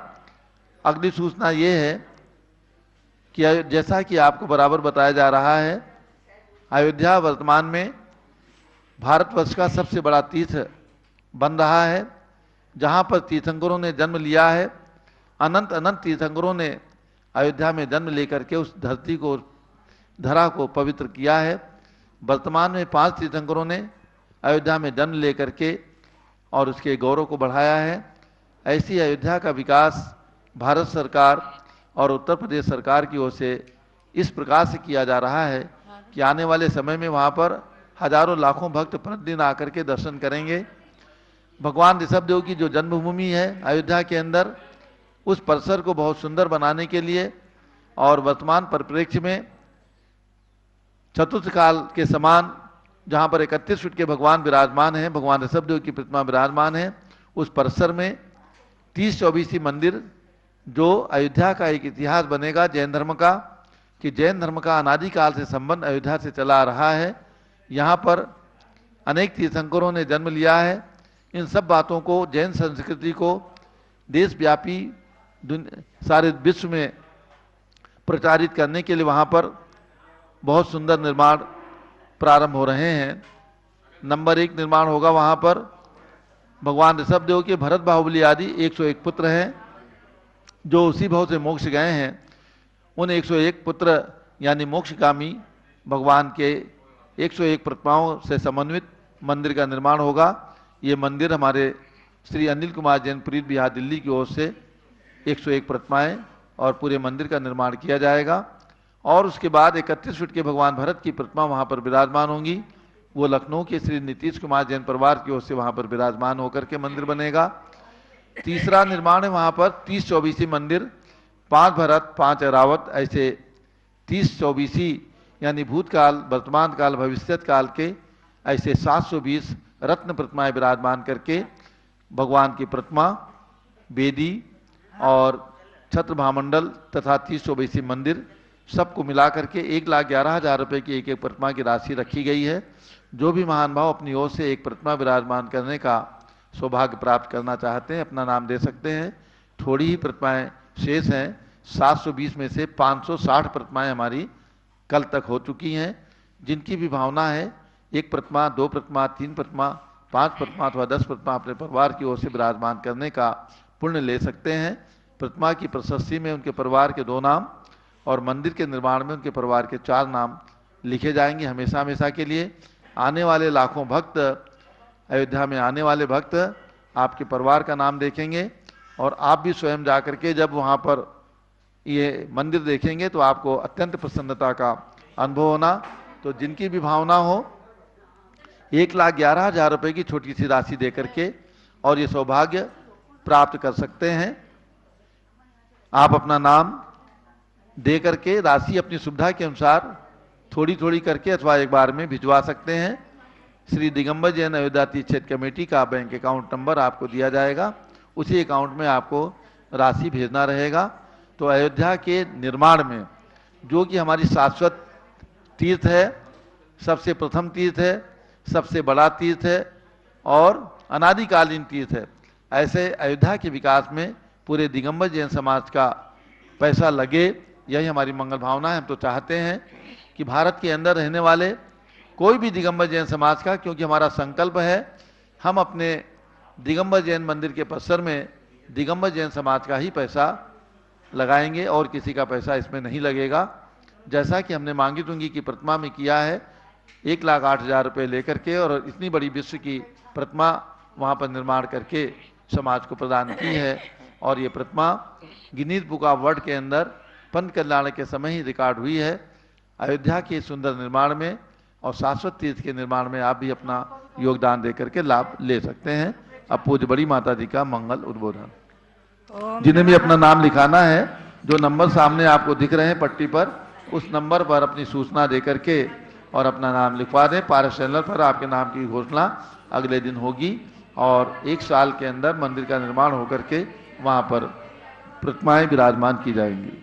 अगली सूचना ये है कि जैसा कि आपको बराबर बताया जा रहा है, अयोध्या वर्तमान में भारतवर्ष का सबसे बड़ा तीर्थ बन रहा है, जहाँ पर तीर्थंकरों ने जन्म लिया है। अनंत अनंत तीर्थंकरों ने अयोध्या में जन्म लेकर के उस धरती को, धरा को पवित्र किया है। वर्तमान में 5 तीर्थंकरों ने अयोध्या में जन्म लेकर के और उसके गौरव को बढ़ाया है। ऐसी अयोध्या का विकास भारत सरकार और उत्तर प्रदेश सरकार की ओर से इस प्रकार से किया जा रहा है कि आने वाले समय में वहाँ पर हजारों लाखों भक्त प्रतिदिन आकर के दर्शन करेंगे। भगवान ऋषभदेव की जो जन्मभूमि है अयोध्या के अंदर, उस परिसर को बहुत सुंदर बनाने के लिए और वर्तमान परिप्रेक्ष्य में चतुर्थ काल के समान जहाँ पर 31 फीट के भगवान विराजमान हैं, भगवान ऋषभदेव की प्रतिमा विराजमान है, उस परिसर में 30-24 मंदिर, जो अयोध्या का एक इतिहास बनेगा जैन धर्म का, कि जैन धर्म का अनादिकाल से संबंध अयोध्या से चला आ रहा है। यहाँ पर अनेक तीर्थंकरों ने जन्म लिया है। इन सब बातों को, जैन संस्कृति को देशव्यापी सारे विश्व में प्रचारित करने के लिए वहाँ पर बहुत सुंदर निर्माण प्रारंभ हो रहे हैं। नंबर 1 निर्माण होगा वहाँ पर भगवान ऋषभदेव के भरत बाहुबली आदि 101 पुत्र हैं, जो उसी भाव से मोक्ष गए हैं। उन 101 पुत्र यानी मोक्षगामी भगवान के 101 प्रतिमाओं से समन्वित मंदिर का निर्माण होगा। ये मंदिर हमारे श्री अनिल कुमार जैन प्रीत बिहार दिल्ली की ओर से 101 प्रतिमाएं और पूरे मंदिर का निर्माण किया जाएगा। और उसके बाद 31 फीट के भगवान भरत की प्रतिमा वहाँ पर विराजमान होंगी। वो लखनऊ के श्री नीतीश कुमार जैन परिवार की ओर से वहाँ पर विराजमान होकर के मंदिर बनेगा। तीसरा निर्माण है वहाँ पर 30 चौबीसी मंदिर, 5 भरत 5 ऐरावत, ऐसे 30 चौबीसी यानी भूतकाल, वर्तमान काल, भविष्यत काल के ऐसे 720 रत्न प्रतिमाएं विराजमान करके भगवान की प्रतिमा, वेदी और छत्र महामंडल तथा 30 चौबीसी मंदिर सबको मिला करके 1,11,000 रुपये की एक प्रतिमा की राशि रखी गई है। जो भी महान भाव अपनी ओर से एक प्रतिमा विराजमान करने का सौभाग्य प्राप्त करना चाहते हैं अपना नाम दे सकते हैं। थोड़ी ही प्रतिमाएं शेष हैं। 720 में से 560 प्रतिमाएं हमारी कल तक हो चुकी हैं। जिनकी भी भावना है 1 प्रतिमा, 2 प्रतिमा, 3 प्रतिमा, 5 प्रतिमा अथवा 10 प्रतिमा अपने परिवार की ओर से विराजमान करने का पुण्य ले सकते हैं। प्रतिमा की प्रशस्ति में उनके परिवार के 2 नाम और मंदिर के निर्माण में उनके परिवार के 4 नाम लिखे जाएंगे हमेशा हमेशा के लिए। आने वाले लाखों भक्त, अयोध्या में आने वाले भक्त आपके परिवार का नाम देखेंगे और आप भी स्वयं जाकर के जब वहाँ पर ये मंदिर देखेंगे तो आपको अत्यंत प्रसन्नता का अनुभव होना। तो जिनकी भी भावना हो 1,11,000 रुपये की छोटी सी राशि दे करके और ये सौभाग्य प्राप्त कर सकते हैं। आप अपना नाम दे करके राशि अपनी सुविधा के अनुसार थोड़ी थोड़ी करके अथवा एक बार में भिजवा सकते हैं। श्री दिगंबर जैन अयोध्या तीर्थ क्षेत्र कमेटी का बैंक अकाउंट नंबर आपको दिया जाएगा, उसी अकाउंट में आपको राशि भेजना रहेगा। तो अयोध्या के निर्माण में जो कि हमारी शाश्वत तीर्थ है, सबसे प्रथम तीर्थ है, सबसे बड़ा तीर्थ है और अनादिकालीन तीर्थ है, ऐसे अयोध्या के विकास में पूरे दिगंबर जैन समाज का पैसा लगे, यही हमारी मंगल भावना है। हम तो चाहते हैं कि भारत के अंदर रहने वाले कोई भी दिगंबर जैन समाज का, क्योंकि हमारा संकल्प है हम अपने दिगंबर जैन मंदिर के परिसर में दिगंबर जैन समाज का ही पैसा लगाएंगे और किसी का पैसा इसमें नहीं लगेगा। जैसा कि हमने मांगी तुंगी की प्रतिमा में किया है 1,08,000 रुपये लेकर के और इतनी बड़ी विश्व की प्रतिमा वहाँ पर निर्माण करके समाज को प्रदान की है। और ये प्रतिमा गिनीज बुक ऑफ वर्ल्ड के अंदर पंत कल्याण के समय ही रिकॉर्ड हुई है। अयोध्या के सुंदर निर्माण में और शाश्वत तीर्थ के निर्माण में आप भी अपना योगदान दे करके लाभ ले सकते हैं। अब पूज्य बड़ी माता जी का मंगल उद्बोधन। जिन्हें भी अपना नाम लिखाना है, जो नंबर सामने आपको दिख रहे हैं पट्टी पर, उस नंबर पर अपनी सूचना दे करके और अपना नाम लिखवा दें। पारस चैनल पर आपके नाम की घोषणा अगले दिन होगी और 1 साल के अंदर मंदिर का निर्माण होकर के वहाँ पर प्रतिमाएं विराजमान की जाएंगी।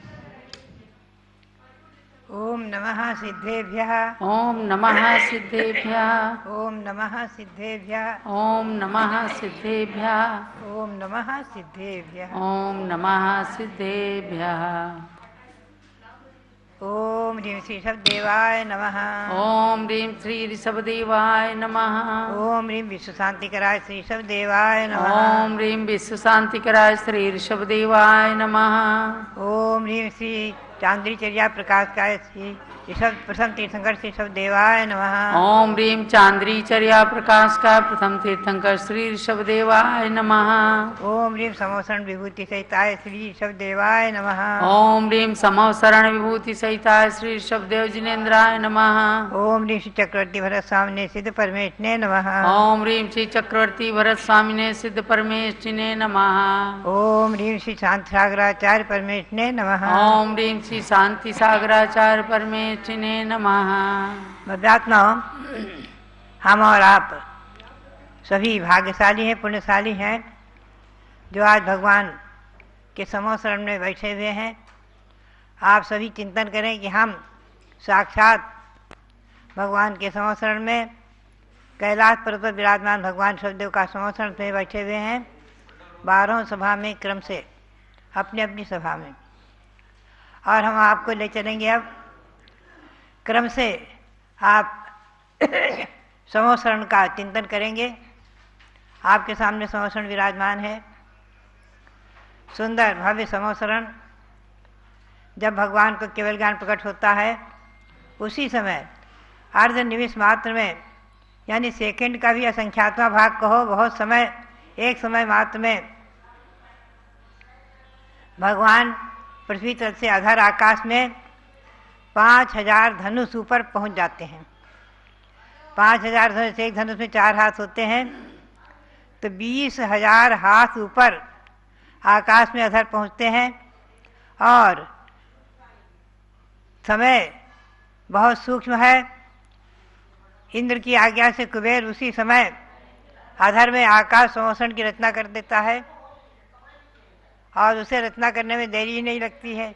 ओम नमः सिद्धेभ्यः। ओम नमः सिद्धेभ्यः। ओम नमः सिद्धेभ्यः। ओम नमः सिद्धेभ्यः। ओम नमः सिद्धेभ्यः। ओम नमः सिद्धेभ्यः। ओम ह्रीं श्री ऋषभदेवाय नमः। ओम ह्रीं श्री ऋषभदेवाय नमः। ओम ह्रीं विश्व शांतिकराय श्री ऋषभदेवाय नमः। ओम ह्रीं विश्व शांतिकराय श्री ऋषभदेवाय नमः। ओम ह्रीं श्री चांद्रीचर्या प्रकाशकाय श्री ऋषभ प्रथम तीर्थंकर श्री ऋषभदेवाय नमः। ओम ह्रीं चांद्रीचर्या प्रकाश का प्रथम तीर्थंकर श्री ऋषभदेवाय नमः। ओम ह्रीं समोसरण विभूति सहिताय श्री ऋषभदेवाय नमः। ओम ह्रीं समोसरण विभूति सहिताय श्री ऋषभदेव जिनेन्द्राय नमः। ओम ह्रीं श्री चक्रवर्ती भरत स्वामिने सिद्ध परमेष्ठिने नमः। ओम ह्रीं श्री चक्रवर्ती भरत स्वामिने सिद्ध परमेष्ठिने नमः। ओम ह्रीं श्री शांति सागराचार्य परमेष्ठिने नमः। ओम ह्रीं श्री शांति सागराचार्य परमेष्ठिने नमः। भद्रात्माओं, हम और आप सभी भाग्यशाली हैं, पुण्यशाली हैं जो आज भगवान के समोसरण में बैठे हुए हैं। आप सभी चिंतन करें कि हम साक्षात भगवान के समोसरण में कैलाश पर्वत पर विराजमान भगवान शब्देव का समोसरण में बैठे हुए हैं। 12 सभा में क्रम से अपनी अपनी सभा में, और हम आपको ले चलेंगे अब क्रम से। आप समोसरण का चिंतन करेंगे। आपके सामने समोसरण विराजमान है, सुंदर भव्य समोसरण। जब भगवान को केवल ज्ञान प्रकट होता है उसी समय अर्ध निमिष मात्र में, यानी सेकंड का भी असंख्यात्मक भाग कहो, बहुत समय, एक समय मात्र में भगवान पृथ्वी तल से अधर आकाश में 5000 धनुष ऊपर पहुंच जाते हैं। 5000 धनुष, एक धनुष में 4 हाथ होते हैं, तो 20,000 हाथ ऊपर आकाश में अधर पहुंचते हैं। और समय बहुत सूक्ष्म है। इंद्र की आज्ञा से कुबेर उसी समय अधर में आकाश संवत्सरण की रचना कर देता है और उसे रचना करने में देरी ही नहीं लगती है।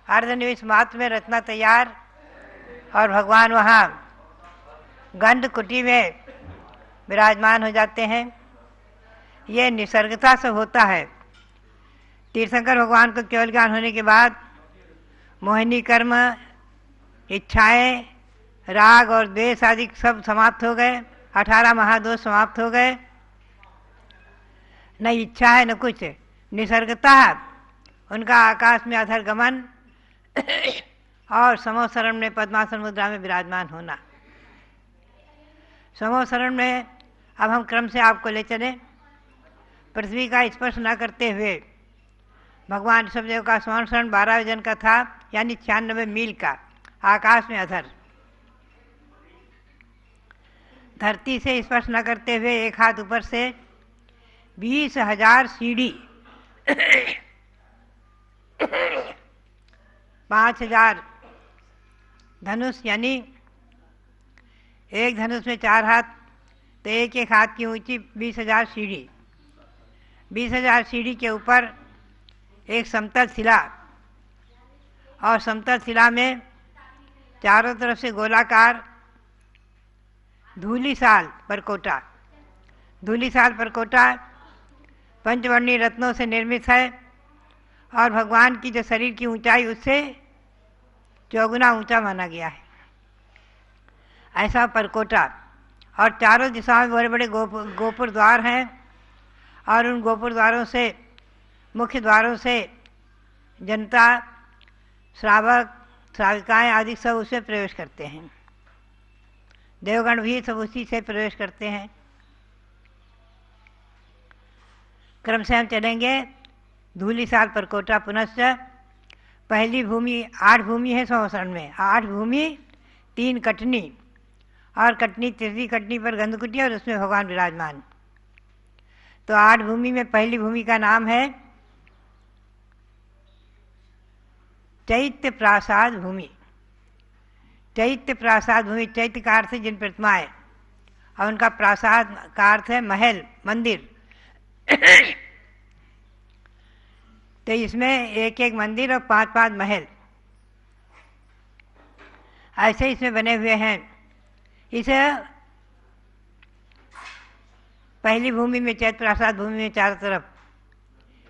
अर्धनिमिष मात्र में रचना तैयार और भगवान वहाँ गंध कुटी में विराजमान हो जाते हैं। ये निसर्गता से होता है। तीर्थंकर भगवान को केवल ज्ञान होने के बाद मोहिनी कर्म, इच्छाएं, राग और द्वेष आदि सब समाप्त हो गए। 18 महादोष समाप्त हो गए। न इच्छा है न कुछ, निसर्गता उनका आकाश में अधर गमन और समोसरण में पद्मासन मुद्रा में विराजमान होना। समोसरण में अब हम क्रम से आपको ले चले। पृथ्वी का स्पर्श न करते हुए भगवान ऋषभदेव का समोसरण 12 योजन का था, यानी 96 मील का, आकाश में अधर। धरती से स्पर्श न करते हुए एक हाथ ऊपर से 20,000 सीढ़ी 5,000 धनुष, यानी एक धनुष में 4 हाथ, तो एक एक हाथ की ऊंची 20,000 सीढ़ी। 20,000 सीढ़ी के ऊपर एक समतल शिला, और समतल शिला में चारों तरफ से गोलाकार धूलिसाल परकोटा। धूलिसाल परकोटा पंचवर्णीय रत्नों से निर्मित है और भगवान की जो शरीर की ऊंचाई उससे 4 गुना ऊंचा माना गया है। ऐसा परकोटा, और चारों दिशाओं में बड़े बड़े गोपुर द्वार हैं और उन गोपुर द्वारों से, मुख्य द्वारों से जनता, श्रावक, श्राविकाएँ आदि सब उसमें प्रवेश करते हैं। देवगण भी सब उसी से प्रवेश करते हैं। क्रम से हम चलेंगे। धूलिसाल परकोटा पुनश्च पहली भूमि, 8 भूमि है संवत्सरण में, 8 भूमि 3 कटनी, और कटनी, तीसरी कटनी पर गंधकुटी और उसमें भगवान विराजमान। तो 8 भूमि में पहली भूमि का नाम है चैत्य प्रासाद भूमि। चैत्य प्रासाद भूमि, चैत्य का अर्थ है जिन प्रतिमाएं, और उनका प्रासाद का अर्थ है महल, मंदिर। तो इसमें एक एक मंदिर और 5-5 महल ऐसे इसमें बने हुए हैं। इस पहली भूमि में, चैत्य प्रासाद भूमि में, चारों तरफ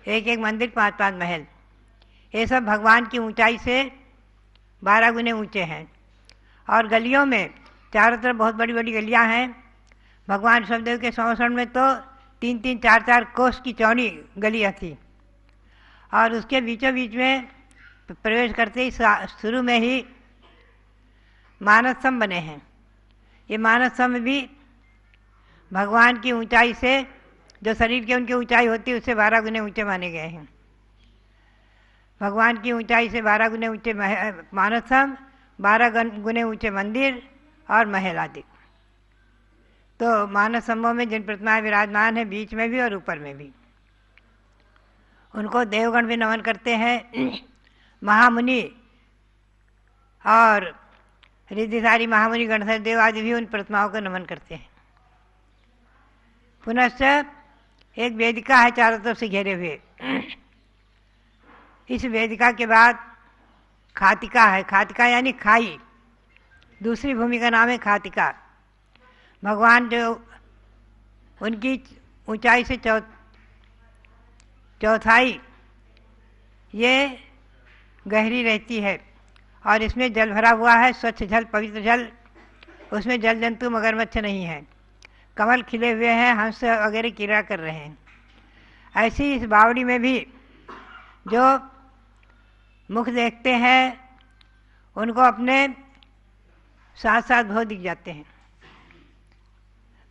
एक एक मंदिर, 5-5 महल। ये सब भगवान की ऊंचाई से 12 गुने ऊंचे हैं। और गलियों में चारों तरफ बहुत बड़ी बड़ी गलियां हैं। भगवान ऋषभदेव के संवत्सरण में तो 3-3, 4-4 कोस की चौड़ी गलियां थी, और उसके बीचों बीच में प्रवेश करते ही शुरू में ही मानस स्तंभ बने हैं। ये मानस स्तंभ भी भगवान की ऊंचाई से, जो शरीर की उनकी ऊंचाई होती है, उससे 12 गुने ऊंचे माने गए हैं। भगवान की ऊंचाई से 12 गुने ऊंचे मानस स्तंभ, 12 गुने ऊंचे मंदिर और महल आदि। तो मानस स्तंभों में जिन प्रतिमाएं विराजमान हैं, बीच में भी और ऊपर में भी, उनको देवगण भी नमन करते हैं। महामुनि और रिद्धिधारी महामुनि गणधर देव आदि भी उन प्रतिमाओं को नमन करते हैं। पुनश्च एक वेदिका है चारों तरफ से घेरे हुए। इस वेदिका के बाद खातिका है। खातिका यानी खाई, दूसरी भूमि का नाम है खातिका। भगवान जो उनकी ऊंचाई से चौथाई ये गहरी रहती है, और इसमें जल भरा हुआ है, स्वच्छ जल, पवित्र जल। उसमें जल जंतु, मगरमच्छ नहीं है। कमल खिले हुए हैं, हंस वगैरह क्रीड़ा कर रहे हैं। ऐसी इस बावड़ी में भी जो मुख देखते हैं, उनको अपने साथ साथ बहुत दिख जाते हैं।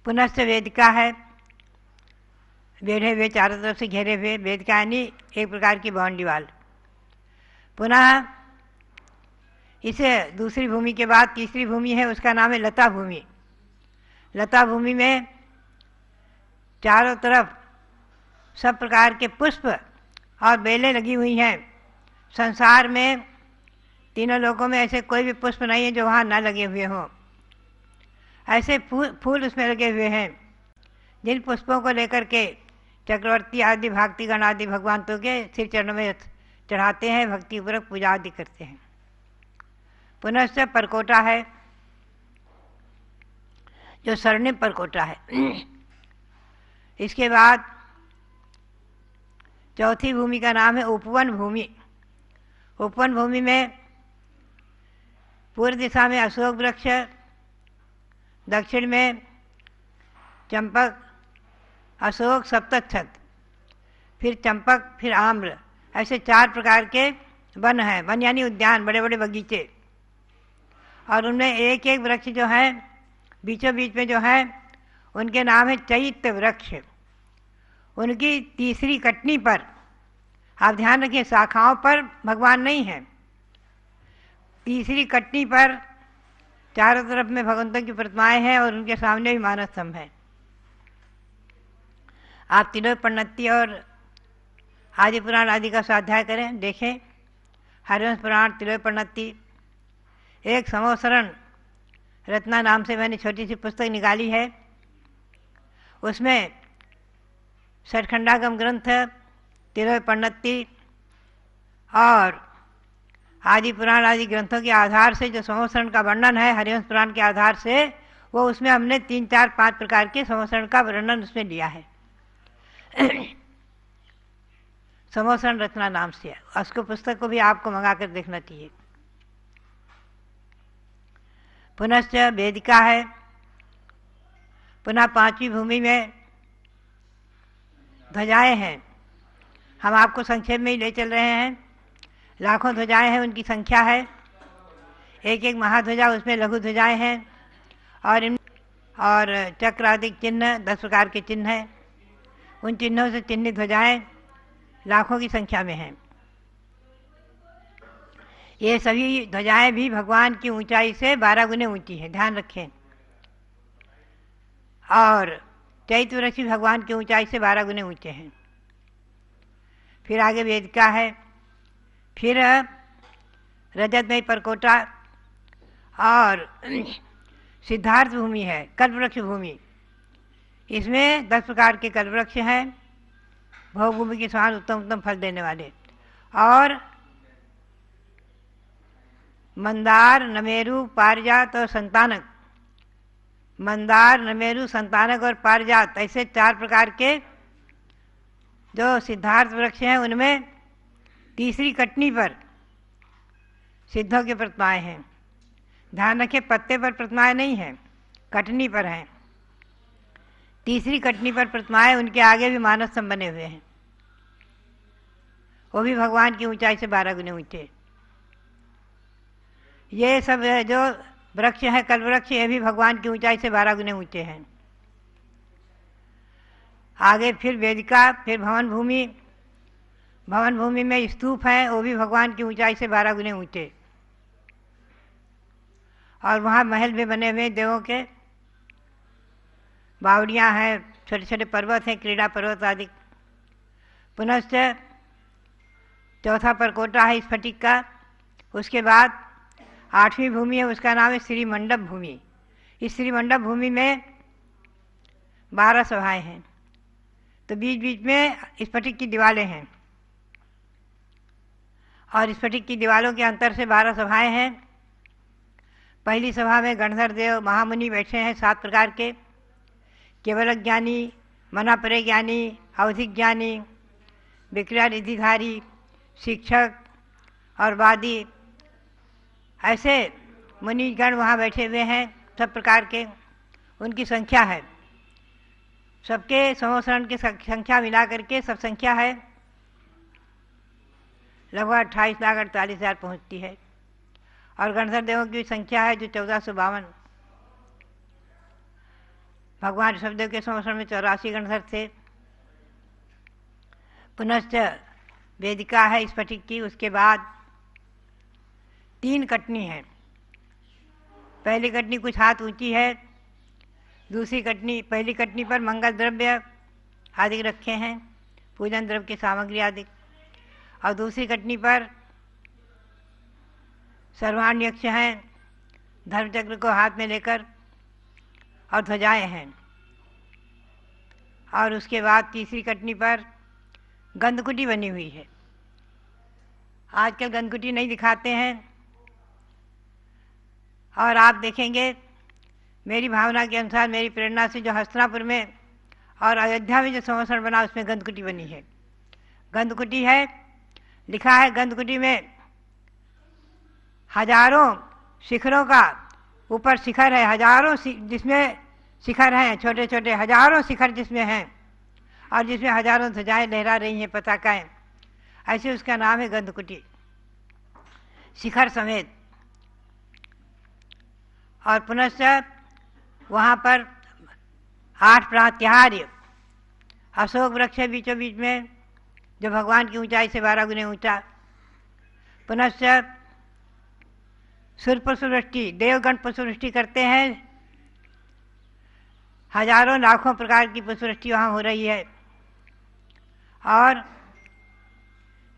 पुनश्च वेदिका है, बेढ़े हुए चारों तरफ से घेरे हुए, वेदिका यानी एक प्रकार की बाउंड्री वाल। पुनः इसे दूसरी भूमि के बाद तीसरी भूमि है, उसका नाम है लता भूमि। लता भूमि में चारों तरफ सब प्रकार के पुष्प और बेलें लगी हुई हैं। संसार में तीनों लोकों में ऐसे कोई भी पुष्प नहीं है जो वहाँ न लगे हुए हों। ऐसे फूल उसमें लगे हुए हैं, जिन पुष्पों को लेकर के चक्रवर्ती आदि भाक्तिगण आदि भगवंतों के सिर चरणों में चढ़ाते हैं, भक्तिपूर्वक पूजा आदि करते हैं। पुनश्च परकोटा है, जो स्वर्णिम परकोटा है। इसके बाद चौथी भूमि का नाम है उपवन भूमि। उपवन भूमि में पूर्व दिशा में अशोक वृक्ष, दक्षिण में चंपक, अशोक, सप्तच्छद, फिर चंपक, फिर आम्र, ऐसे 4 प्रकार के वन हैं। वन यानी उद्यान, बड़े बड़े बगीचे। और उनमें एक एक वृक्ष जो है बीचों बीच में जो है उनके नाम है चैत्य वृक्ष। उनकी तीसरी कटनी पर, आप ध्यान रखिए, शाखाओं पर भगवान नहीं है, तीसरी कटनी पर चारों तरफ में भगवंतों की प्रतिमाएं हैं और उनके सामने भी मानस स्तंभ है। आप तिलोपन्नति और आदि पुराण आदि का स्वाध्याय करें, देखें। हरिवंश पुराण, तिलोपन्नति, एक संवत्सरण रत्ना नाम से मैंने छोटी सी पुस्तक निकाली है। उसमें षटखंडागम ग्रंथ, तिलोपन्नति और आदि पुराण आदि ग्रंथों के आधार से जो संवत्सरण का वर्णन है, हरिवंश पुराण के आधार से, वो उसमें हमने 3, 4, 5 प्रकार के संवत्सरण का वर्णन उसमें लिया है। संवत्सरण रत्ना नाम से, उसको पुस्तक को भी आपको मंगा कर देखना चाहिए। पुनश्च वेदिका है। पुनः 5वीं भूमि में ध्वजाएं हैं। हम आपको संक्षेप में ही ले चल रहे हैं। लाखों ध्वजाएं हैं, उनकी संख्या है। एक एक महाध्वजा, उसमें लघु ध्वजाएं हैं और चक्र आदि चिन्ह, 10 प्रकार के चिन्ह हैं। उन चिन्हों से चिन्हित ध्वजाएं लाखों की संख्या में हैं। ये सभी ध्वजाएं भी भगवान की ऊंचाई से 12 गुने ऊंची है, ध्यान रखें। और चैत्य वृक्ष भी भगवान की ऊंचाई से 12 गुने ऊंचे हैं। फिर आगे वेदिका है, फिर रजतमयी परकोटा और सिद्धार्थ भूमि है, कल्पवृक्ष भूमि। इसमें 10 प्रकार के कल्पवृक्ष हैं, भोगभूमि के समान उत्तम उत्तम फल देने वाले। और मंदार, नमेरु, पारिजात और संतानक। मंदार, नमेरु, संतानक और पारिजात, ऐसे 4 प्रकार के जो सिद्धार्थ वृक्ष हैं, उनमें तीसरी कटनी पर सिद्धों की प्रतिमाएं हैं। ध्यान रखें, पत्ते पर प्रतिमाएं नहीं हैं, कटनी पर हैं। तीसरी कटनी पर प्रतिमाएं, उनके आगे भी मानस स्तंभ बने हुए हैं। वो भी भगवान की ऊंचाई से 12 गुने ऊंचे। ये सब जो वृक्ष हैं, कल्पवृक्ष, ये भी भगवान की ऊंचाई से 12 गुने ऊंचे हैं। आगे फिर वेदिका, फिर भवन भूमि। भवन भूमि में स्तूप हैं, वो भी भगवान की ऊंचाई से 12 गुने ऊंचे। और वहाँ महल भी बने हुए देवों के, बावड़ियाँ हैं, छोटे छोटे पर्वत हैं, क्रीड़ा पर्वत आदि। पुनश्च चौथा परकोटा है स्फटिक का। उसके बाद 8वीं भूमि है, उसका नाम है श्री मंडप भूमि। इस श्री मंडप भूमि में 12 सभाएं हैं, तो बीच बीच में स्फटिक की दीवारें हैं और स्फटिक की दीवारों के अंतर से 12 सभाएं हैं। पहली सभा में गणधर देव महामुनि बैठे हैं 7 प्रकार के, केवल ज्ञानी, मनापरे ज्ञानी, अवधिक ज्ञानी, विक्रिया निधिधारी, शिक्षक और वादी, ऐसे मुनिगण वहाँ बैठे हुए हैं सब प्रकार के। उनकी संख्या है, सबके संवत्सरण की संख्या मिला करके सब संख्या है लगभग 28,48,000 पहुँचती है। और गणधर देवों की संख्या है जो 1452। भगवान ऋषभदेव के संवत्सर में 84 गणधर थे। पुनश्च वेदिका है स्फटिक की, उसके बाद 3 कटनी है। पहली कटनी कुछ हाथ ऊंची है, दूसरी कटनी, पहली कटनी पर मंगल द्रव्य आदि रखे हैं, पूजन द्रव्य की सामग्री आदि, और दूसरी कटनी पर सर्वाण यक्ष हैं धर्मचक्र को हाथ में लेकर, और ध्वजाएं हैं। और उसके बाद तीसरी कटनी पर गंधकुटी बनी हुई है। आजकल गंधकुटी नहीं दिखाते हैं, और आप देखेंगे मेरी भावना के अनुसार, मेरी प्रेरणा से, जो हस्तिनापुर में और अयोध्या में जो संवत्सर बना उसमें गंधकुटी बनी है। गंधकुटी है, लिखा है गंधकुटी में हजारों शिखरों का ऊपर शिखर है, हजारों जिसमें शिखर हैं, छोटे छोटे हजारों शिखर जिसमें हैं, और जिसमें हजारों ध्वजाएं लहरा रही हैं, पताकाएं, ऐसे उसका नाम है गंधकुटी, शिखर समेत। और पुनश्च वहाँ पर 8 प्रात्याहार्य अशोक वृक्ष है बीचों बीच में, जो भगवान की ऊंचाई से 12 गुने ऊंचा। पुनश्च सूर्य पुष्पवृष्टि, देवगण पुष्पवृष्टि करते हैं, हजारों लाखों प्रकार की पुष्पवृष्टि वहाँ हो रही है। और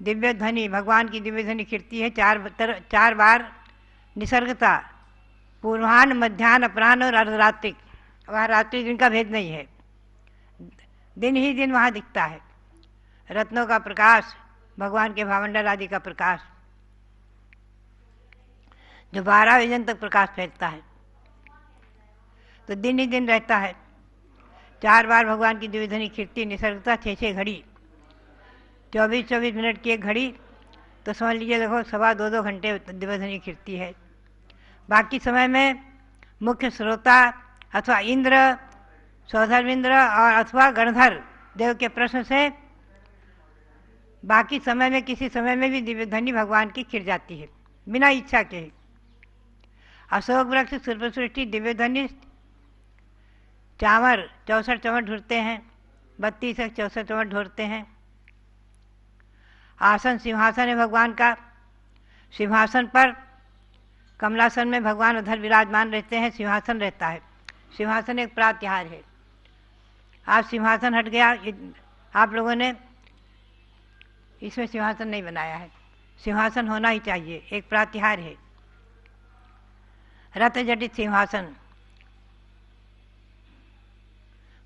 दिव्य ध्वनि, भगवान की दिव्य ध्वनि खिड़ती है 4 बार निसर्गता, पूर्वाह्न, मध्याह्न, अपराह्न और अर्धरात्रि। वहाँ रात्रि दिन का भेद नहीं है, दिन ही दिन वहाँ दिखता है। रत्नों का प्रकाश, भगवान के भावमंडल आदि का प्रकाश, जो 12 योजन तक प्रकाश फैलता है, तो दिन ही दिन रहता है। 4 बार भगवान की दिव्य ध्वनि खिड़ती, निसर्गता 6-6 घड़ी, 24-24 मिनट की एक घड़ी, तो समझ लीजिए देखो 2.25 घंटे दिव्य ध्वनि खिड़ती है। बाकी समय में मुख्य श्रोता अथवा इंद्र, सौधर्मेंद्र और अथवा गणधर देव के प्रश्न से बाकी समय में, किसी समय में भी दिव्य ध्वनि भगवान की खिड़ जाती है, बिना इच्छा के ही। अशोक वृक्ष, सूर्य सृष्टि, दिव्य ध्वनि, चावर 64 चंवर ढूंढते हैं, 32 से 64 चंवर ढूंढते हैं। आसन सिंहासन है भगवान का, सिंहासन पर कमलासन में भगवान उधर विराजमान रहते हैं, सिंहासन रहता है। सिंहासन एक प्रात्याहार है। आज सिंहासन हट गया, आप लोगों ने इसमें सिंहासन नहीं बनाया है, सिंहासन होना ही चाहिए, एक प्रात्याहार है। रथ जटित सिंहासन,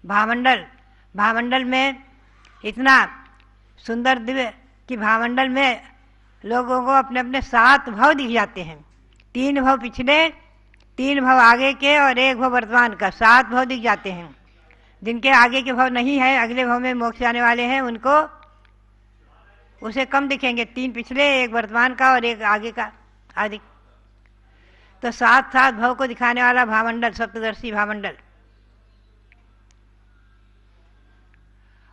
भावमंडल, भावमंडल में इतना सुंदर दिव्य कि भावमंडल में लोगों को अपने अपने 7 भव दिख जाते हैं। 3 भव पिछले, 3 भव आगे के और 1 भव वर्तमान का, 7 भव दिख जाते हैं। जिनके आगे के भव नहीं है, अगले भव में मोक्ष जाने वाले हैं, उनको उसे कम दिखेंगे, 3 पिछले, 1 वर्तमान का और 1 आगे का आदि। तो 7 भव को दिखाने वाला भावमंडल, सप्तदर्शी भावमंडल।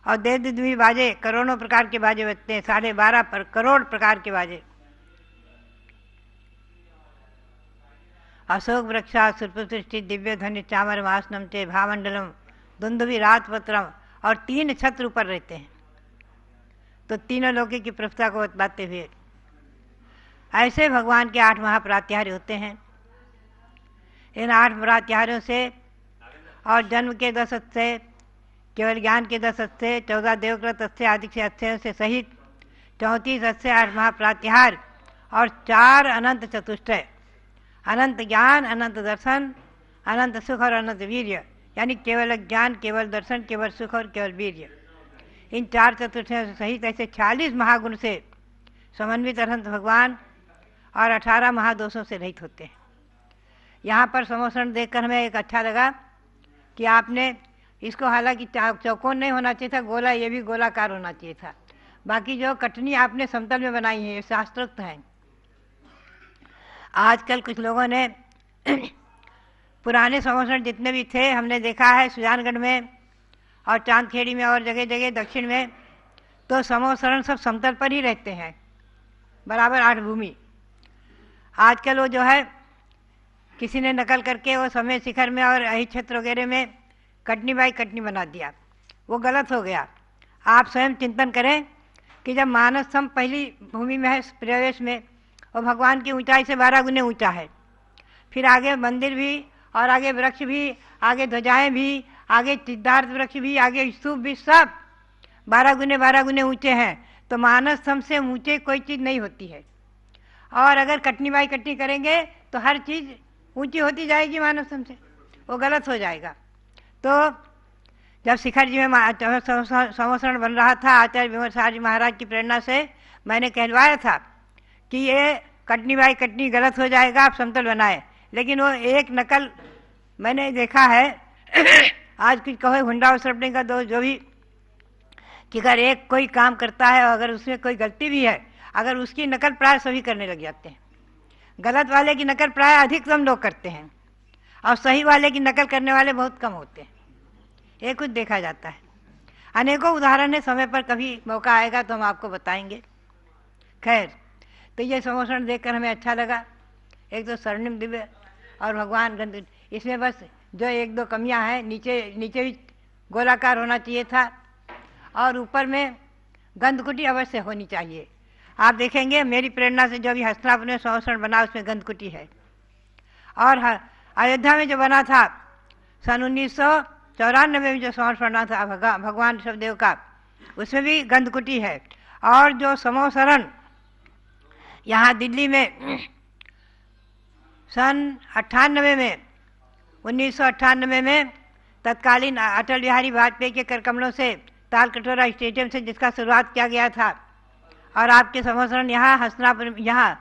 और देव दुद्वी बाजे, करोड़ों प्रकार के बाजे बजते हैं, 12.5 करोड़ प्रकार के बाजे। अशोक वृक्षा, सुरपुसृष्टि, दिव्य ध्वनि, चामर वासनम चे, भावमंडलम, दुंदुभी, रातपत्रम, और 3 छत्र ऊपर रहते हैं। तो तीनों लोके की प्रभुता को बताते हुए ऐसे भगवान के 8 महाप्रात्याहार्य होते हैं। इन 8 प्रात्याहार्यों से और जन्म के 10 अस्थ्य, केवल ज्ञान के 10 अस्थ्य, 14 देवकृत अस्थ्य आदि के अस्थ्यों से सहित 34 अस्थ्य, 8 महाप्रात्याहार और 4 अनंत चतुष्टय, अनंत ज्ञान, अनंत दर्शन, अनंत सुख और अनंत वीर्य, यानी केवल ज्ञान, केवल दर्शन, केवल सुख और केवल वीर्य। इन 4 चतुष्टयों से सहित ऐसे 40 महागुण से समन्वित अनंत भगवान और 18 महादोषों से रहित होते हैं। यहाँ पर समोसरण देखकर हमें एक अच्छा लगा कि आपने इसको, हालांकि चौकोन नहीं होना चाहिए था, गोला, ये भी गोलाकार होना चाहिए था। बाकी जो कटनी आपने समतल में बनाई है ये शास्त्रोक्त हैं। आजकल कुछ लोगों ने पुराने समोसरण जितने भी थे, हमने देखा है सुजानगढ़ में और चांदखेड़ी में और जगह जगह दक्षिण में, तो समोसरण सब समतल पर ही रहते हैं, बराबर 8 भूमि। आजकल वो जो है किसी ने नकल करके वो समय शिखर में और अहि क्षेत्र वगैरह में कटनी बाई कटनी बना दिया, वो गलत हो गया। आप स्वयं चिंतन करें कि जब मानस स्तंभ पहली भूमि में है प्रवेश में, और भगवान की ऊंचाई से 12 गुने ऊंचा है, फिर आगे मंदिर भी और आगे वृक्ष भी, आगे ध्वजाएँ भी, आगे सिद्धार्थ वृक्ष भी, आगे स्तूप भी, सब 12 गुने ऊंचे हैं। तो मानस स्तंभ से ऊंचे कोई चीज़ नहीं होती है। और अगर कटनी बाई कटनी करेंगे तो हर चीज़ ऊंची होती जाएगी मानस स्तंभ से, वो गलत हो जाएगा। तो जब शिखर जी में समोसरण बन रहा था, आचार्य विमर्शार जी महाराज की प्रेरणा से मैंने कहलवाया था कि ये कटनी बाई कटनी गलत हो जाएगा, आप समतल बनाए। लेकिन वो एक नकल मैंने देखा है आज कुछ कहो हुंडा सरपने का दो जो भी, कि अगर एक कोई काम करता है और अगर उसमें कोई गलती भी है, अगर उसकी नकल प्राय सभी करने लग जाते हैं। गलत वाले की नकल प्राय अधिकतम लोग करते हैं और सही वाले की नकल करने वाले बहुत कम होते हैं। ये कुछ देखा जाता है। अनेकों उदाहरण है, समय पर कभी मौका आएगा तो हम आपको बताएंगे। खैर, तो ये समोसरण देखकर हमें अच्छा लगा। एक तो स्वर्णिम दिव्य और भगवान गंध, इसमें बस जो एक दो कमियां हैं, नीचे भी गोलाकार होना चाहिए था और ऊपर में गंधकुटी अवश्य होनी चाहिए। आप देखेंगे मेरी प्रेरणा से जो भी हस्तिनापुर में समोसरण बना उसमें गंधकुटी है। और अयोध्या में जो बना था सन 1994 में जो समोसरण बना था भगवान ऋषभदेव का, उसमें भी गंधकुटी है। और जो समोसरण यहाँ दिल्ली में सन 1998 में तत्कालीन अटल बिहारी वाजपेयी के करकमलों से ताल कटोरा स्टेडियम से जिसका शुरुआत किया गया था, और आपके समोसरण यहाँ हस्तिनापुर, यहाँ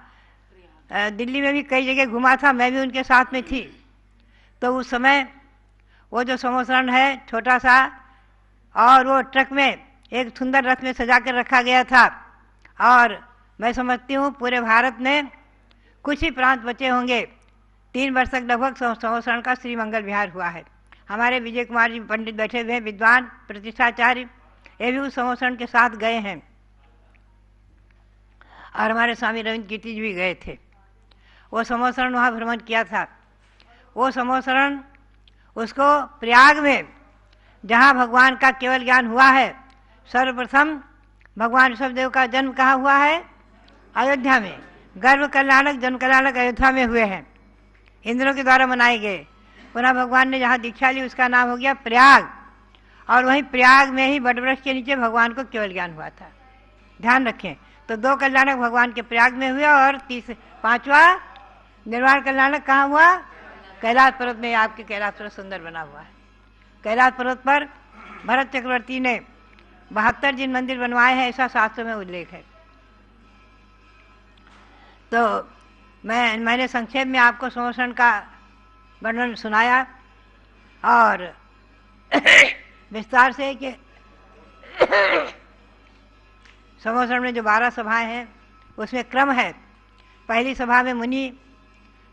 दिल्ली में भी कई जगह घुमा था, मैं भी उनके साथ में थी। तो उस समय वो जो समोसरण है छोटा सा, और वो ट्रक में एक सुंदर रथ में सजा कर रखा गया था। और मैं समझती हूँ पूरे भारत में कुछ ही प्रांत बचे होंगे 3 वर्ष तक लगभग समोसरण का श्रीमंगल विहार हुआ है। हमारे विजय कुमार जी पंडित बैठे हुए हैं, विद्वान प्रतिष्ठाचार्य, ये भी उस समोसरण के साथ गए हैं। और हमारे स्वामी रविंद्र कीर्ति जी भी गए थे। वो समोसरण वहाँ भ्रमण किया था। वो समोसरण उसको प्रयाग में जहाँ भगवान का केवल ज्ञान हुआ है, सर्वप्रथम भगवान ऋषभदेव का जन्म कहाँ हुआ है? अयोध्या में। गर्भ कल्याणक जन्म कल्याणक अयोध्या में हुए हैं, इंद्रों के द्वारा मनाए गए। पुनः भगवान ने जहाँ दीक्षा ली उसका नाम हो गया प्रयाग, और वहीं प्रयाग में ही वटवृक्ष के नीचे भगवान को केवल ज्ञान हुआ था। ध्यान रखें, तो 2 कल्याणक भगवान के प्रयाग में हुए और 5वां निर्वाण कल्याणक कहाँ हुआ? कैलाश पर्वत में। आपके कैलाश पर्वत सुंदर बना हुआ है। कैलाश पर्वत पर भरत चक्रवर्ती ने 72 जिन मंदिर बनवाए हैं, ऐसा शास्त्रों में उल्लेख है। तो मैंने संक्षेप में आपको समोसरण का वर्णन सुनाया और विस्तार से कि समोसरण में जो 12 सभाएं हैं उसमें क्रम है। पहली सभा में मुनि,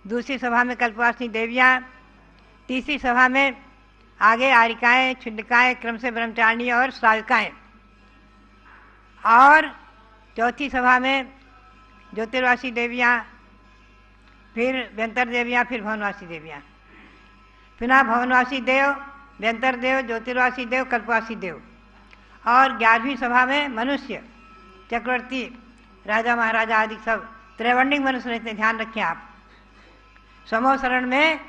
दूसरी सभा में कल्पवासिनी देवियाँ, तीसरी सभा में आगे आरिकाएँ, क्षुद्रिकाएँ, क्रम से ब्रह्मचारिणी और श्राविकाएँ, और चौथी सभा में ज्योतिर्वासी देवियाँ, फिर व्यंतर देवियाँ, फिर भवनवासी देवियाँ, पुनः भवनवासी देव, व्यंतर देव, ज्योतिर्वासी देव, कल्पवासी देव, और 11वीं सभा में मनुष्य, चक्रवर्ती, राजा महाराजा आदि सब त्रैवर्णिक मनुष्य रहते हैं। ध्यान रखें आप, समोसरण में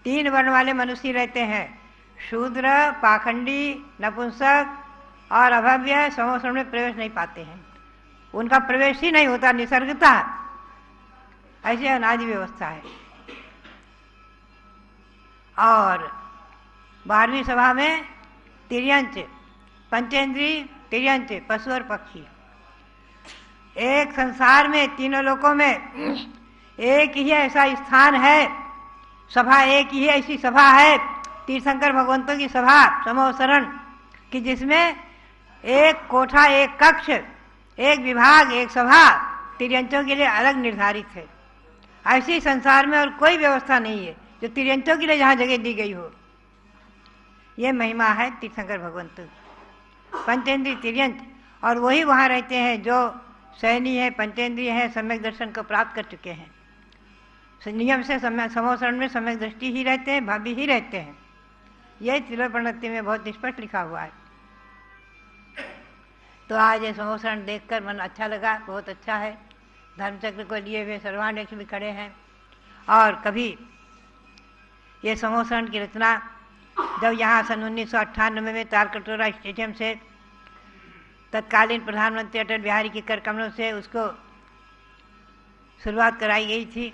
3 वर्ण वाले मनुष्य रहते हैं, शूद्र, पाखंडी, नपुंसक और अभव्य समोसरण में प्रवेश नहीं पाते हैं। उनका प्रवेश ही नहीं होता, निसर्गता ऐसी अनादि व्यवस्था है। और 12वीं सभा में तिर्यंच, पंचेंद्री तिर्यंच, पशु और पक्षी। एक संसार में तीनों लोकों में एक ही ऐसा स्थान है, सभा एक ही ऐसी सभा है, तीर्थंकर भगवंतों की सभा समोसरण, कि जिसमें एक कोठा, एक कक्ष, एक विभाग, एक सभा तिर्यंचों के लिए अलग निर्धारित है। ऐसी संसार में और कोई व्यवस्था नहीं है जो तिर्यंचों के लिए जहाँ जगह दी गई हो। ये महिमा है तीर्थंकर भगवंतों की। पंचेंद्रीय तिर्यंच, और वही वहाँ रहते हैं जो सैनी है, पंचेंद्रीय है, सम्यक दर्शन को प्राप्त कर चुके हैं। नियम से समोसरण में सम्यक दृष्टि ही रहते हैं, भावी ही रहते हैं। यही त्रिलोपनत्ति में बहुत स्पष्ट लिखा हुआ है। तो आज ये समोसरण देखकर मन अच्छा लगा, बहुत अच्छा है। धर्मचक्र को लिए हुए सर्वाध्यक्ष भी खड़े हैं। और कभी ये समोसरण की रचना जब यहाँ सन 1998 में तालकटोरा स्टेडियम से तत्कालीन प्रधानमंत्री अटल बिहारी के कर कमलों से उसको शुरुआत कराई गई थी।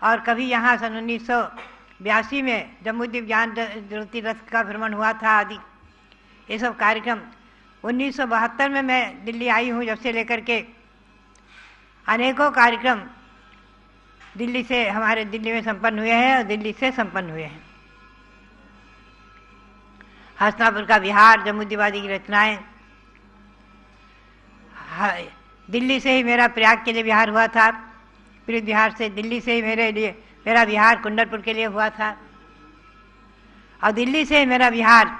और कभी यहाँ सन 1982 में जम्बूद्वीप ज्ञान ज्योति रथ का भ्रमण हुआ था आदि। ये सब कार्यक्रम 1972 में मैं दिल्ली आई हूँ, जब से लेकर के अनेकों कार्यक्रम दिल्ली से हमारे दिल्ली में संपन्न हुए हैं और दिल्ली से संपन्न हुए हैं। हस्तिनापुर का विहार, जम्बूद्वीप की रचनाएं, दिल्ली से ही मेरा प्रयाग के लिए विहार हुआ था, पृथ्वी विहार से दिल्ली से ही मेरा विहार कुंडलपुर के लिए हुआ था, और दिल्ली से ही मेरा विहार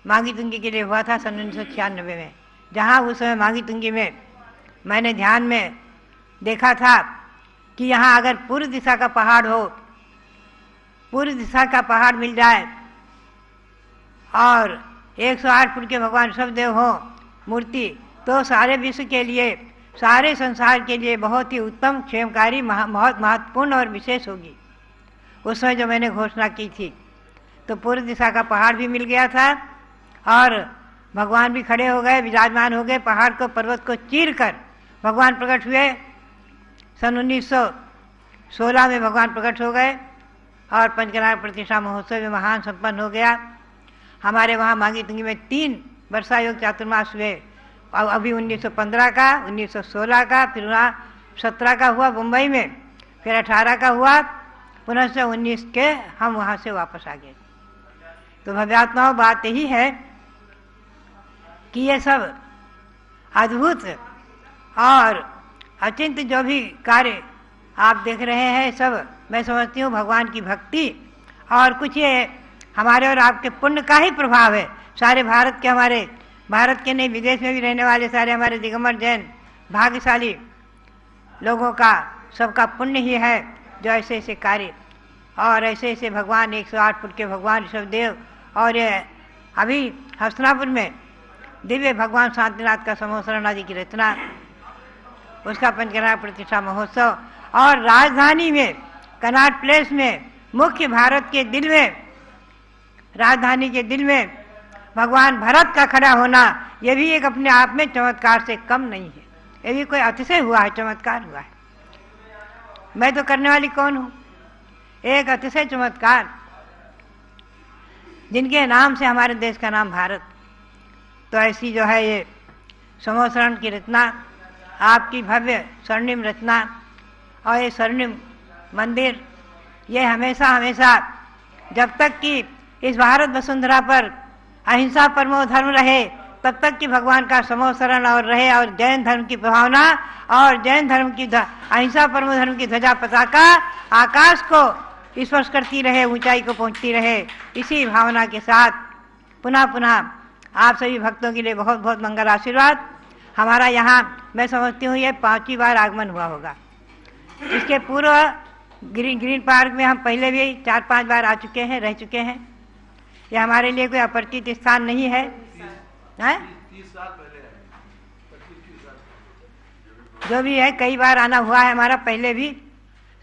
मांगी तुंगी के लिए हुआ था सन 1996 में। जहाँ उस समय मांगी तुंगी में मैंने ध्यान में देखा था कि यहाँ अगर पूर्व दिशा का पहाड़ हो, पूर्व दिशा का पहाड़ मिल जाए और 108 फुट के भगवान शबदेव हो मूर्ति, तो सारे विश्व के लिए, सारे संसार के लिए बहुत ही उत्तम, क्षेमकारी, बहुत महत्वपूर्ण और विशेष होगी। उस समय जो मैंने घोषणा की थी, तो पूर्व दिशा का पहाड़ भी मिल गया था और भगवान भी खड़े हो गए, विराजमान हो गए। पहाड़ को, पर्वत को चीर कर भगवान प्रकट हुए। सन 1916 में भगवान प्रकट हो गए और पंचकनारायण प्रतिष्ठा महोत्सव में महान संपन्न हो गया। हमारे वहाँ मांगी तुंगी में 3 वर्षा योग चातुर्मास हुए। और अभी 1915 का, 1916 का, फिर 17 का हुआ मुंबई में, फिर 18 का हुआ, पुनः से 19 के हम वहाँ से वापस आ गए। तो भव्यात्माओं, बात यही है कि ये सब अद्भुत और अचिंत्य जो भी कार्य आप देख रहे हैं, सब मैं समझती हूँ भगवान की भक्ति और कुछ ये हमारे और आपके पुण्य का ही प्रभाव है। सारे भारत के, हमारे भारत के नहीं, विदेश में भी रहने वाले सारे हमारे दिगंबर जैन भाग्यशाली लोगों का, सबका पुण्य ही है जो ऐसे ऐसे कार्य और ऐसे ऐसे भगवान, 108 फुट के भगवान ऋषभदेव, और ये अभी हस्तिनापुर में दिव्य भगवान शांतिनाथ का समोसरण आदि की रचना, उसका पंचकनारायण प्रतिष्ठा महोत्सव, और राजधानी में कनॉट प्लेस में, मुख्य भारत के दिल में, राजधानी के दिल में भगवान भरत का खड़ा होना, यह भी एक अपने आप में चमत्कार से कम नहीं है। ये भी कोई अतिशय हुआ है, चमत्कार हुआ है। मैं तो करने वाली कौन हूँ? एक अतिशय चमत्कार, जिनके नाम से हमारे देश का नाम भारत। तो ऐसी जो है ये समोसरण की रचना, आपकी भव्य स्वर्णिम रचना और ये स्वर्णिम मंदिर, ये हमेशा हमेशा जब तक कि इस भारत वसुंधरा पर अहिंसा परमो धर्म रहे, तब तक कि भगवान का समोसरण और रहे, और जैन धर्म की भावना और जैन धर्म की अहिंसा परमो धर्म की ध्वजा पताका आकाश को स्पर्श करती रहे, ऊंचाई को पहुंचती रहे। इसी भावना के साथ पुनः पुनः आप सभी भक्तों के लिए बहुत बहुत मंगल आशीर्वाद। हमारा यहाँ मैं समझती हूँ ये 5वीं बार आगमन हुआ होगा। इसके पूर्व ग्रीन पार्क में हम पहले भी 4-5 बार आ चुके हैं, रह चुके हैं। ये हमारे लिए कोई अपरिचित स्थान नहीं है। 30 साल पहले जो भी है, कई बार आना हुआ है हमारा। पहले भी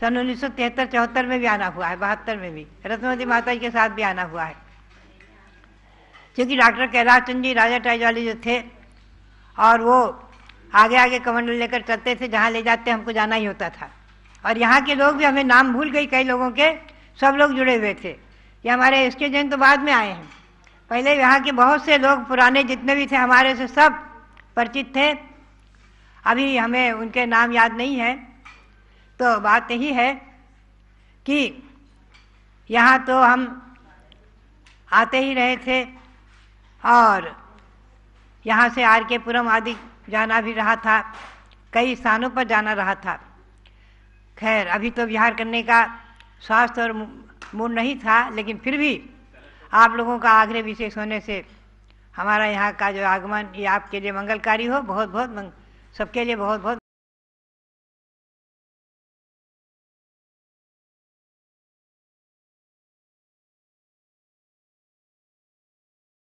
सन 1973-74 में भी आना हुआ है, 72 में भी रत्नवती माता जी के साथ भी आना हुआ है। क्योंकि डॉक्टर कैलाश चंद जी राजा टाइज वाले जो थे, और वो आगे आगे कमंडल लेकर चलते थे, जहाँ ले जाते हमको जाना ही होता था। और यहाँ के लोग भी, हमें नाम भूल गई कई लोगों के, सब लोग जुड़े हुए थे। ये हमारे इसके जैन तो बाद में आए हैं, पहले यहाँ के बहुत से लोग पुराने जितने भी थे हमारे से सब परिचित थे। अभी हमें उनके नाम याद नहीं है। तो बात यही है कि यहाँ तो हम आते ही रहे थे, और यहाँ से आर के पुरम आदि जाना भी रहा था, कई स्थानों पर जाना रहा था। खैर अभी तो विहार करने का स्वास्थ्य और मूड नहीं था, लेकिन फिर भी आप लोगों का आग्रह विशेष होने से हमारा यहाँ का जो आगमन ये आपके लिए मंगलकारी हो। बहुत बहुत सबके लिए बहुत बहुत